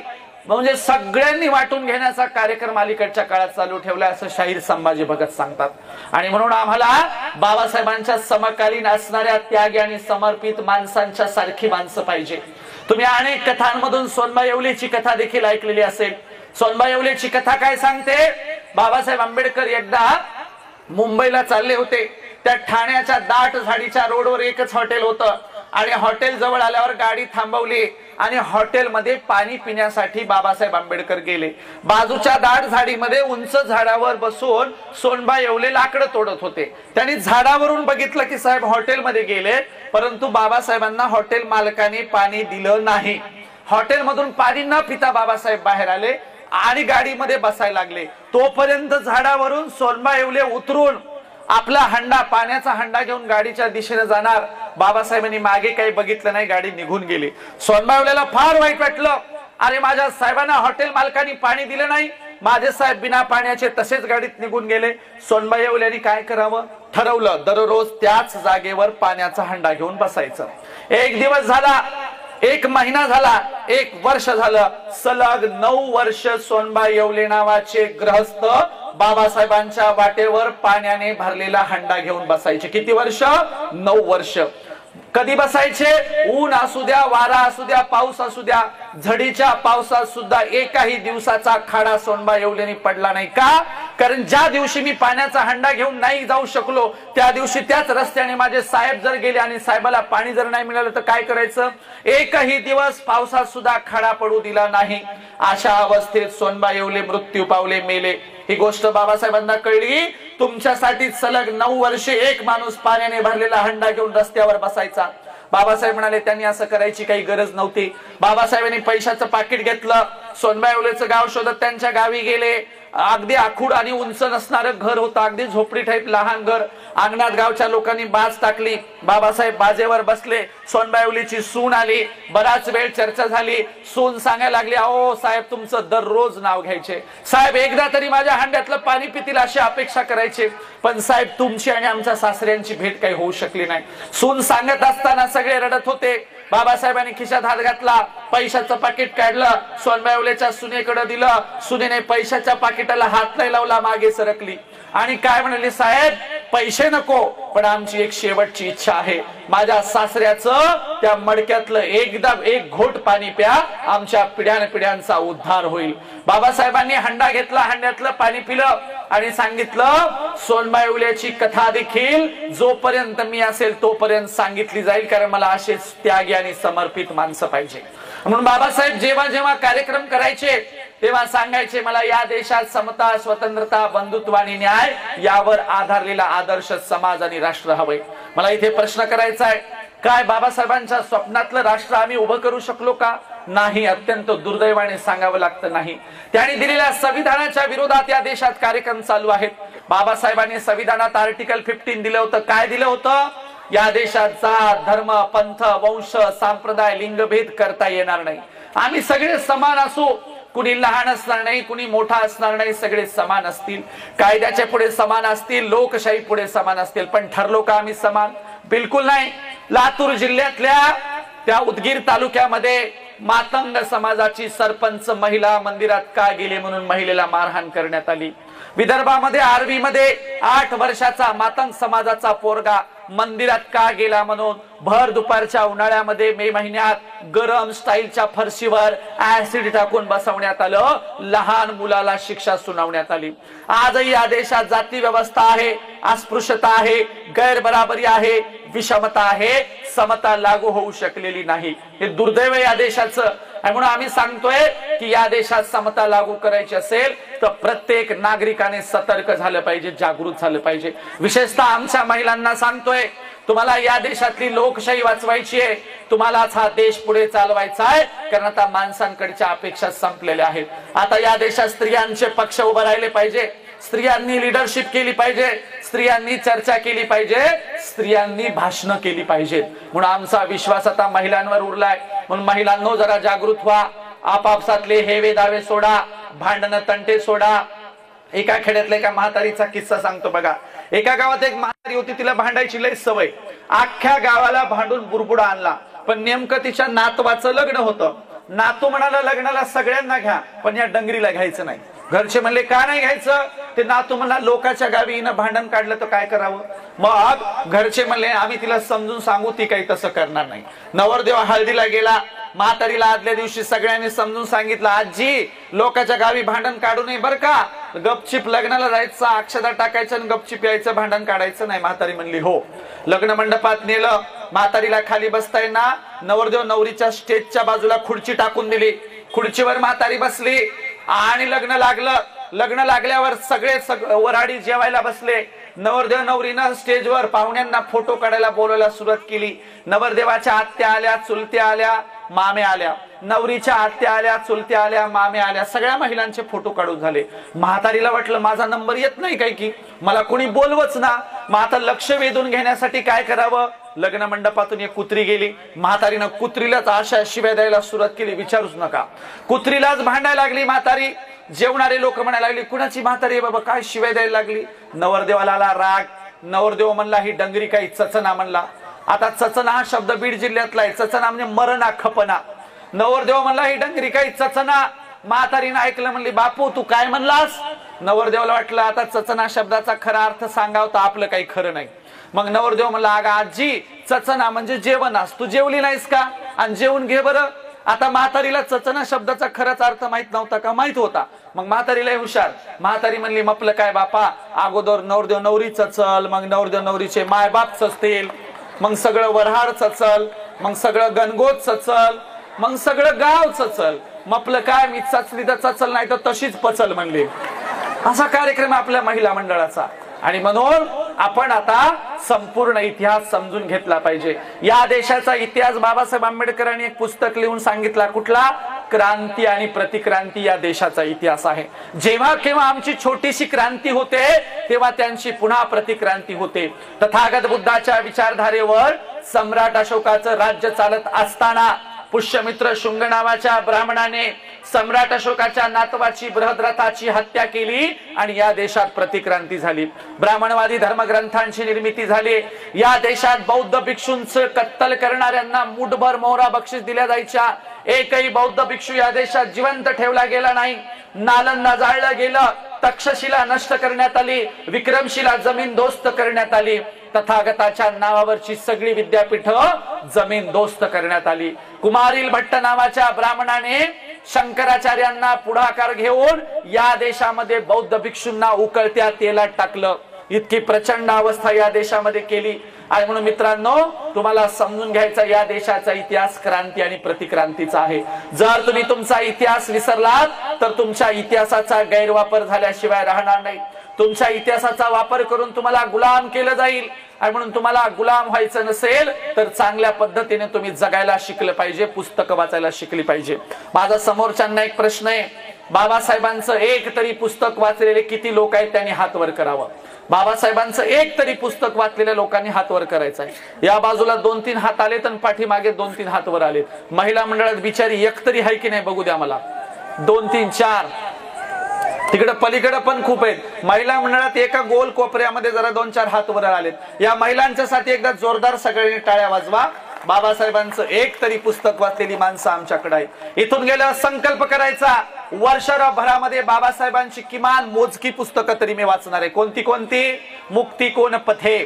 म्हणजे सगळ्यांनी वाटून घेण्याचा कार्यक्रम अलीकडच्या काळात चालू ठेवला असं शाहीर संभाजी भगत सांगतात। आणि म्हणून आम्हाला बाबासाहेबांच्या समकालीन असणाऱ्या त्यागी आणि समर्पित माणसांच्या सारखी माणसं पाहिजे। तुम्ही अनेक कथांमधून सोनबा येवलेची कथा देखील ऐकलेली असेल। सोनबा येवलेची कथा काय सांगते, बाबासाहेब आंबेडकर एकदा मुंबईला चालले होते। त्या ठाण्याच्या दाट झाडीच्या रोडवर एकच हॉटेल होतं आणि हॉटेल जवळ आल्यावर गाडी थांबवली आणि हॉटेलमध्ये पाणी पिण्यासाठी बाबासाहेब आंबेडकर गेले। बाजूच्या दाट झाडीमध्ये उंच झाडावर बसून सोनबा येवले लाकडं तोडत होते। त्यांनी झाडावरून बघितलं की साहेब हॉटेलमध्ये गेले, परंतु बाबासाहेबांना हॉटेल मालकाने पाणी दिलं नाही। हॉटेलमधून पाणी न पिता बाबासाहेब बाहेर आले आणि गाडीमध्ये बसायला लागले। तोपर्यंत झाडावरून सोनबा येवले उतरून आपला हंडा, पाण्याचा हंडा घेऊन गाडीच्या दिशेने जाणार। बाबासाहेबांनी मागे काही बघितलं नाही, गाडी निघून गेली। सोनबा येवलेला फार वाईट वाटलं, अरे माझ्या साहेबांना हॉटेल मालकांनी पाणी दिलं नाही, माझे साहेब बिना पाण्याचे तसेच गाडीत निघून गेले। सोनबा येवलेंनी काय करावं ठरवलं, दररोज त्याच जागेवर पाण्याचा हंडा घेऊन बसायचं। एक दिवस झाला, एक महिना झाला, एक वर्ष झालं, सलग 9 वर्ष सोनबा येवले नावाचे गृहस्थ बाबासाहेबांच्या वाटेवर पाण्याने भरलेला हंडा घेऊन बसायचे। किती वर्ष? 9 वर्ष। कधी बसायचे? ऊन असू द्या, वारा असू द्या, पाऊस असू द्या, झडीच्या पावसात सुद्धा एकाही दिवसाचा खाडा सोनबा येवलेंनी पडला नाही। का? कारण ज्या दिवशी मी पाण्याचा हंडा घेऊन नाही जाऊ शकलो, त्या दिवशी त्याच रस्त्याने माझे साहेब जर गेले आणि साहेबाला पाणी जर नाही मिळालं तर काय करायचं? एकही दिवस पावसात सुद्धा खाडा पडू दिला नाही। अशा अवस्थेत सोनबा येवले मृत्यू पावले, मेले। ही गोष्ट बाबासाहेबांना कळली। तुमच्यासाठी सलग 9 वर्षे एक माणूस पाण्याने भरलेला हंडा घेऊन रस्त्यावर बसायचा। बाबासाहेब म्हणाले त्यांनी असं करायची काही गरज नव्हती। बाबासाहेबांनी पैशाचं पाकिट घेतलं, सोनबा येवलेचं गाव शोधत त्यांच्या गावी गेले। अगदी आखूड आणि उंच नसणारं घर होतं, अगदी झोपडी टाईप लहान घर। अंगणात गावच्या लोकांनी बाज टाकली, बाबासाहेब बाजेवर बसले। सोनबा येवलेची सून आली, बराच वेळ चर्चा झाली। सून सांगायला लागली, अहो साहेब तुमचं दररोज नाव घ्यायचे, साहेब एकदा तरी माझ्या हंड्यातलं पाणी पितील अशी अपेक्षा करायचे, पण साहेब तुमची आणि आमच्या सासऱ्यांची भेट काही होऊ शकली नाही। सून सांगत असताना सगळे रडत होते। बाबासाहेबांनी खिशात हात घातला, पैशाचं पाकिट काढलं, सोनबा येवलेच्या सुनेकडे दिलं। सुनेने पैशाच्या पाकिटाला हात नाही लावला, मागे सरकली आणि काय म्हणाली, साहेब पैसे नको, पण आमची एक शेवटची इच्छा आहे, माझ्या सासऱ्याचं त्या मडक्यातलं एक घोट पाणी प्या, आमच्या पिढ्यानपिढ्यांचा उद्धार होईल। बाबासाहेबांनी हंडा घेतला, हंड्यातलं पाणी पिलं आणि सांगितलं, सोनबा येवलेची कथा देखील जोपर्यंत मी असेल तोपर्यंत सांगितली जाईल, कारण मला असेच त्यागी आणि समर्पित माणसं पाहिजे। म्हणून बाबासाहेब जेव्हा जेव्हा कार्यक्रम करायचे तेव्हा सांगायचे, मला या देशात समता, स्वतंत्रता, बंधुत्व आणि न्याय यावर आधारलेला आदर्श समाज आणि राष्ट्र हवंय। मला इथे प्रश्न करायचा आहे, काय बाबासाहेबांच्या स्वप्नातलं राष्ट्र आम्ही उभं करू शकलो का? नाही, अत्यंत दुर्दैवाने सांगावं लागतं नाही। त्यांनी दिलेल्या संविधानाच्या विरोधात या देशात कार्यक्रम चालू आहेत। बाबासाहेबांनी संविधानात आर्टिकल 15 दिलं होतं। काय दिलं होतं? या देशात जात, धर्म, पंथ, वंश, संप्रदाय, लिंगभेद करता येणार नाही। आम्ही सगळे समान असू, कुणी लहान असणार नाही, कुणी मोठा असणार नाही, सगळे समान असतील, कायद्याच्या पुढे समान असतील, लोकशाही पुढे समान असतील। पण ठरलो का आम्ही समान? बिलकुल नाही। लातूर जिल्ह्यातल्या त्या उदगीर तालुक्यामध्ये मातंग समाजाची सरपंच महिला मंदिरात का गेली म्हणून महिलेला मारहाण करण्यात आली। विदर्भामध्ये आर्वीमध्ये 8 वर्षाचा मातंग समाजाचा पोरगा मंदिरात का गेला म्हणून भर दुपारच्या उन्हाळ्यामध्ये मे महिन्यात गरम स्टाईलच्या फरशीवर ऍसिड टाकून बसवण्यात आलं, लहान मुलाला शिक्षा सुनावण्यात आली। आजही या देशात जाती व्यवस्था आहे, अस्पृश्यता आहे, गैरबराबरी आहे, विषमता आहे, समता लागू होऊ शकलेली नाही। हे दुर्दैव या देशाचं। म्हणून आम्ही सांगतोय की या देशात समता लागू करायची असेल तर प्रत्येक नागरिकाने सतर्क झालं पाहिजे, जागृत झालं पाहिजे। विशेषतः आमच्या महिलांना सांगतोय, तुम्हाला या देशातली लोकशाही वाचवायची आहे, तुम्हालाच हा देश पुढे चालवायचा आहे, कारण आता माणसांकडच्या अपेक्षा संपलेल्या आहेत। आता या देशात स्त्रियांचे पक्ष उभे राहिले पाहिजे, स्त्रियांनी लीडरशिप केली पाहिजे, स्त्रियांनी चर्चा केली पाहिजे, स्त्रियांनी भाषण केली पाहिजेत। म्हणून आमचा विश्वास आता महिलांवर उरलाय। म्हणून महिलांनो जरा जागृत व्हा, आपापसातले हेवे दावे सोडा, भांडण तंटे सोडा। एका खेड्यातल्या एका म्हातारीचा किस्सा सांगतो बघा। एका गावात एक म्हातारी होती, तिला भांडायची लय सवय, अख्ख्या गावाला भांडून बुरबुडा आणला, पण नेमकं तिच्या नातवाचं लग्न होतं। नातू म्हणाला लग्नाला सगळ्यांना घ्या पण या डंगरीला घ्यायचं नाही. घरचे म्हणले का नाही घ्यायचं? ते नातू म्हणला लोकांच्या गावी हिनं भांडण काढलं तर काय करावं. मग घरचे म्हणले आम्ही तिला समजून सांगू, ती काही तसं करणार नाही. नवरदेव हळदीला गेला. म्हातारीला आदल्या दिवशी सगळ्यांनी समजून सांगितलं, आजी लोकांच्या गावी भांडण काढू नये बर का, गपचिप लग्नाला जायचं, अक्षता टाकायचं आणि गपचिप यायचं, भांडण काढायचं नाही. म्हातारी म्हणली हो. लग्न मंडपात नेलं. म्हातारीला खाली बसता येईना. नवरदेव नवरीच्या स्टेजच्या बाजूला खुर्ची टाकून दिली. खुर्चीवर म्हातारी बसली आणि लग्न लागलं. लग्न लागल्यावर सगळे वराडी जेवायला बसले. नवरदेव नवरीनं स्टेजवर पाहुण्यांना फोटो काढायला बोलायला सुरुवात केली. नवरदेवाच्या आत्या आल्या, चुलत्या आल्या, मामे आल्या. नवरीच्या आत्या आल्या, चुलत्या आल्या, मामे आल्या. सगळ्या महिलांचे फोटो काढून झाले. म्हातारीला वाटलं माझा नंबर येत नाही काय की, मला कोणी बोलवच ना. मग आता लक्ष वेधून घेण्यासाठी काय करावं. लग्न मंडपातून एक कुत्री गेली. म्हातारीनं कुत्रीलाच अशा शिव्या द्यायला सुरुवात केली, विचारूच नका. कुत्रीलाच भांडायला लागली म्हातारी. जेवणारे लोक म्हणायला लागली कुणाची म्हातारी बाबा, काय शिव्या द्यायला लागली. नवरदेवाला आला राग. नवरदेव म्हणला ही डंगरी काही चचना म्हणला. आता चचना हा शब्द बीड जिल्ह्यातला आहे. चचना म्हणजे मरणा, खपना. नवरदेव म्हणला ही डंगरी काही चचना. म्हातारीनं ऐकलं, म्हणली बापू तू काय म्हणलास. नवरदेवाला वाटलं आता चचना शब्दाचा खरा अर्थ सांगाव तर आपलं काही खरं नाही. मग नवरदेव म्हणला अगं आजी चचना म्हणजे जेवणास, तू जेवली नाहीस का, आणि जेवून घे बरं. आता म्हातारीला चचना शब्दाचा खराच अर्थ माहित नव्हता का, माहित होता. मग म्हातारीला हुशार. म्हातारी म्हणली मपलं काय बापा, अगोदर नवरदेव नवरी चचल, मग नवरदेव नवरीचे मायबाप चचतील, मग सगळं वऱ्हाड चचल, मग सगळं गणगोत चचल, मग सगळं गाव चचल. मपलं काय, मी चचली तर चचल नाही तर तशीच पचल म्हणली. असा कार्यक्रम आपल्या महिला मंडळाचा. आणि म्हणून आपण आता संपूर्ण इतिहास समजून घेतला पाहिजे. या देशाचा इतिहास बाबासाहेब आंबेडकरांनी एक पुस्तक लिहून सांगितला. कुठला? क्रांती आणि प्रतिक्रांती या देशाचा इतिहास आहे. जेव्हा केव्हा आमची छोटीशी क्रांती होते तेव्हा त्यांची पुन्हा प्रतिक्रांती होते. तथागत बुद्धाच्या विचारधारेवर सम्राट अशोकाचं राज्य चालत असताना पुष्यमित्र शुंग नावाच्या ब्राह्मणाने सम्राट अशोकाच्या नातवाची बृहद्रथाची हत्या केली आणि या देशात प्रतिक्रांती झाली. ब्राह्मणवादी धर्मग्रंथांची निर्मिती झाली. या देशात बौद्ध भिक्षूंचं कत्तल करणाऱ्यांना मुठभर मोहरा बक्षीस दिल्या जायच्या. एकही बौद्ध भिक्षू या देशात जिवंत ठेवला गेला नाही. नालंदा जाळलं गेलं. तक्षशिला नष्ट करण्यात आली. विक्रमशिला जमीन दोस्त करण्यात आली. तथागताच्या नावावरची सगळी विद्यापीठ जमीन दोस्त करण्यात आली. कुमारील भट्ट नावाच्या ब्राह्मणाने शंकराचार्यांना पुढाकार घेऊन या देशामध्ये बौद्ध भिक्षूंना उकळत्या तेलात टाकलं. इतकी प्रचंड अवस्था या देशामध्ये केली. आणि म्हणून मित्रांनो तुम्हाला समजून घ्यायचा या देशाचा इतिहास क्रांती आणि प्रतिक्रांतीचा आहे. जर तुम्ही तुमचा इतिहास विसरलात तर तुमच्या इतिहासाचा गैरवापर झाल्याशिवाय राहणार नाही. तुमच्या इतिहासाचा वापर करून तुम्हाला गुलाम केलं जाईल. आणि म्हणून तुम्हाला गुलाम व्हायचं नसेल तर चांगल्या पद्धतीने तुम्ही जगायला शिकलं पाहिजे, पुस्तकं वाचायला शिकली पाहिजे. माझा समोरच्यांना एक प्रश्न आहे. बाबासाहेबांचं एक तरी पुस्तक वाचलेले किती लोक आहेत त्यांनी हात वर करावं. बाबासाहेबांचं एक तरी पुस्तक वाचलेल्या लोकांनी हात वर करायचं आहे. या बाजूला 2-3 हात आलेत आणि पाठीमागे 2-3 हात वर आलेत. महिला मंडळात बिचारी एक तरी आहे की नाही बघू द्या मला. 2-3-4 तिकडे पलीकडे पण खूप आहेत. महिला मंडळात एका गोल कोपऱ्यामध्ये जरा 2-4 हात वर आलेत. या महिलांच्यासाठी एकदा जोरदार सगळ्यांनी टाळ्या वाजवा. बाबासाहेबांचं एक तरी पुस्तक वाचलेली माणसं आमच्याकडे आहे. इथून गेल्यावर संकल्प करायचा वर्षभरामध्ये बाबासाहेबांची किमान मोजकी पुस्तकं तरी मी वाचणार आहे. कोणती कोणती? मुक्ती कोण पथे,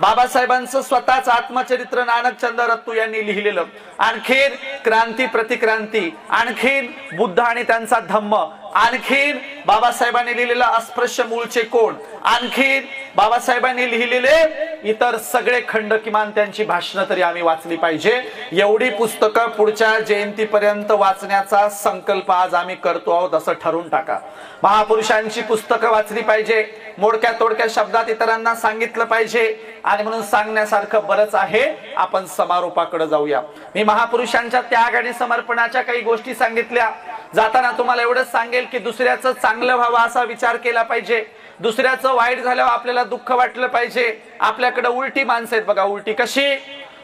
बाबासाहेबांचं स्वतःच आत्मचरित्र नानकचंद रत्तू यांनी लिहिलेलं, आणखीन क्रांती प्रतिक्रांती, आणखीन बुद्ध आणि त्यांचा धम्म, आणखीन बाबासाहेबांनी लिहिलेला अस्पृश्य मूळचे कोण, आणखीन बाबासाहेबांनी लिहिलेले इतर सगळे खंड, किमान त्यांची भाषणं तरी आम्ही वाचली पाहिजे. एवढी पुस्तकं पुढच्या जयंतीपर्यंत वाचण्याचा संकल्प आज आम्ही करतो आहोत असं ठरवून टाका. महापुरुषांची पुस्तकं वाचली पाहिजे. मोडक्या तोडक्या शब्दात इतरांना सांगितलं पाहिजे. आणि म्हणून सांगण्यासारखं बरंच आहे. आपण समारोपाकडे जाऊया. मी महापुरुषांच्या त्याग आणि समर्पणाच्या काही गोष्टी सांगितल्या. जाताना तुम्हाला एवढंच सांगेल की दुसऱ्याचं चांगलं व्हावं असा विचार केला पाहिजे. दुसऱ्याचं वाईट झाल्यावर आपल्याला दुःख वाटलं पाहिजे. आपल्याकडे उलटी माणसं आहेत बघा. उलटी कशी?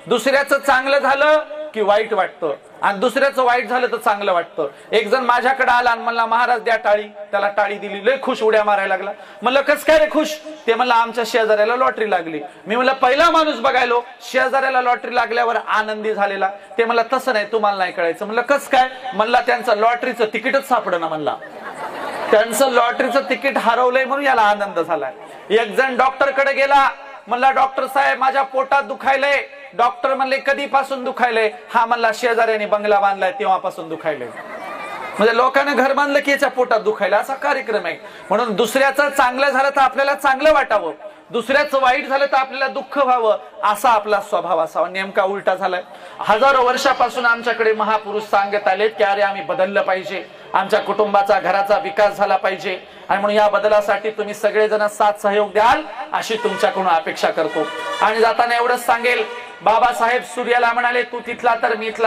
दुसऱ्याचं चांगलं झालं की वाईट वाटतं आणि दुसऱ्याचं वाईट झालं तर चांगलं वाटतं. एक जण माझ्याकडे आला आणि म्हणला महाराज द्या टाळी. त्याला टाळी दिली. लय खुश, उड्या मारायला लागला. म्हणलं कस काय रे खुश? ते म्हणलं आमच्या शेजाऱ्याला लॉटरी लागली. मी म्हणलं पहिला माणूस बघायलो शेजाऱ्याला लॉटरी लागल्यावर आनंदी झालेला. ते म्हणलं तसं नाही, तुम्हाला नाही कळायचं. म्हणलं कस काय? म्हणला त्यांचं लॉटरीचं तिकीटच सापडना. म्हणला त्यांचं लॉटरीचं तिकीट हरवलंय म्हणून याला आनंद झालाय. एक जण डॉक्टर कडे गेला. म्हणला डॉक्टर साहेब माझ्या पोटात दुखायलंय. डॉक्टर म्हणले कधीपासून दुखायलंय? हा म्हणला शेजाऱ्याने बंगला बांधलाय तेव्हापासून दुखायलंय. म्हणजे लोकांना घर बांधलं की याच्या पोटात दुखायला, असा कार्यक्रम आहे. म्हणून दुसऱ्याचं चांगलं झालं तर आपल्याला चांगलं वाटावं, दुसऱ्याचं वाईट झालं तर आपल्याला दुःख व्हावं, असा आपला स्वभाव असावा. नेमका उलटा झालाय. हजारो वर्षापासून आमच्याकडे महापुरुष सांगत आलेत की अरे आम्ही बदललं पाहिजे, आमच्या कुटुंबाचा घराचा विकास झाला पाहिजे, आणि म्हणून या बदलासाठी तुम्ही सगळेजण साथ सहयोग द्याल अशी तुमच्याकडून अपेक्षा करतो. आणि जाताना एवढंच सांगेल, बाबासाहेब सूर्याला म्हणाले तू तिथला तर मी इथला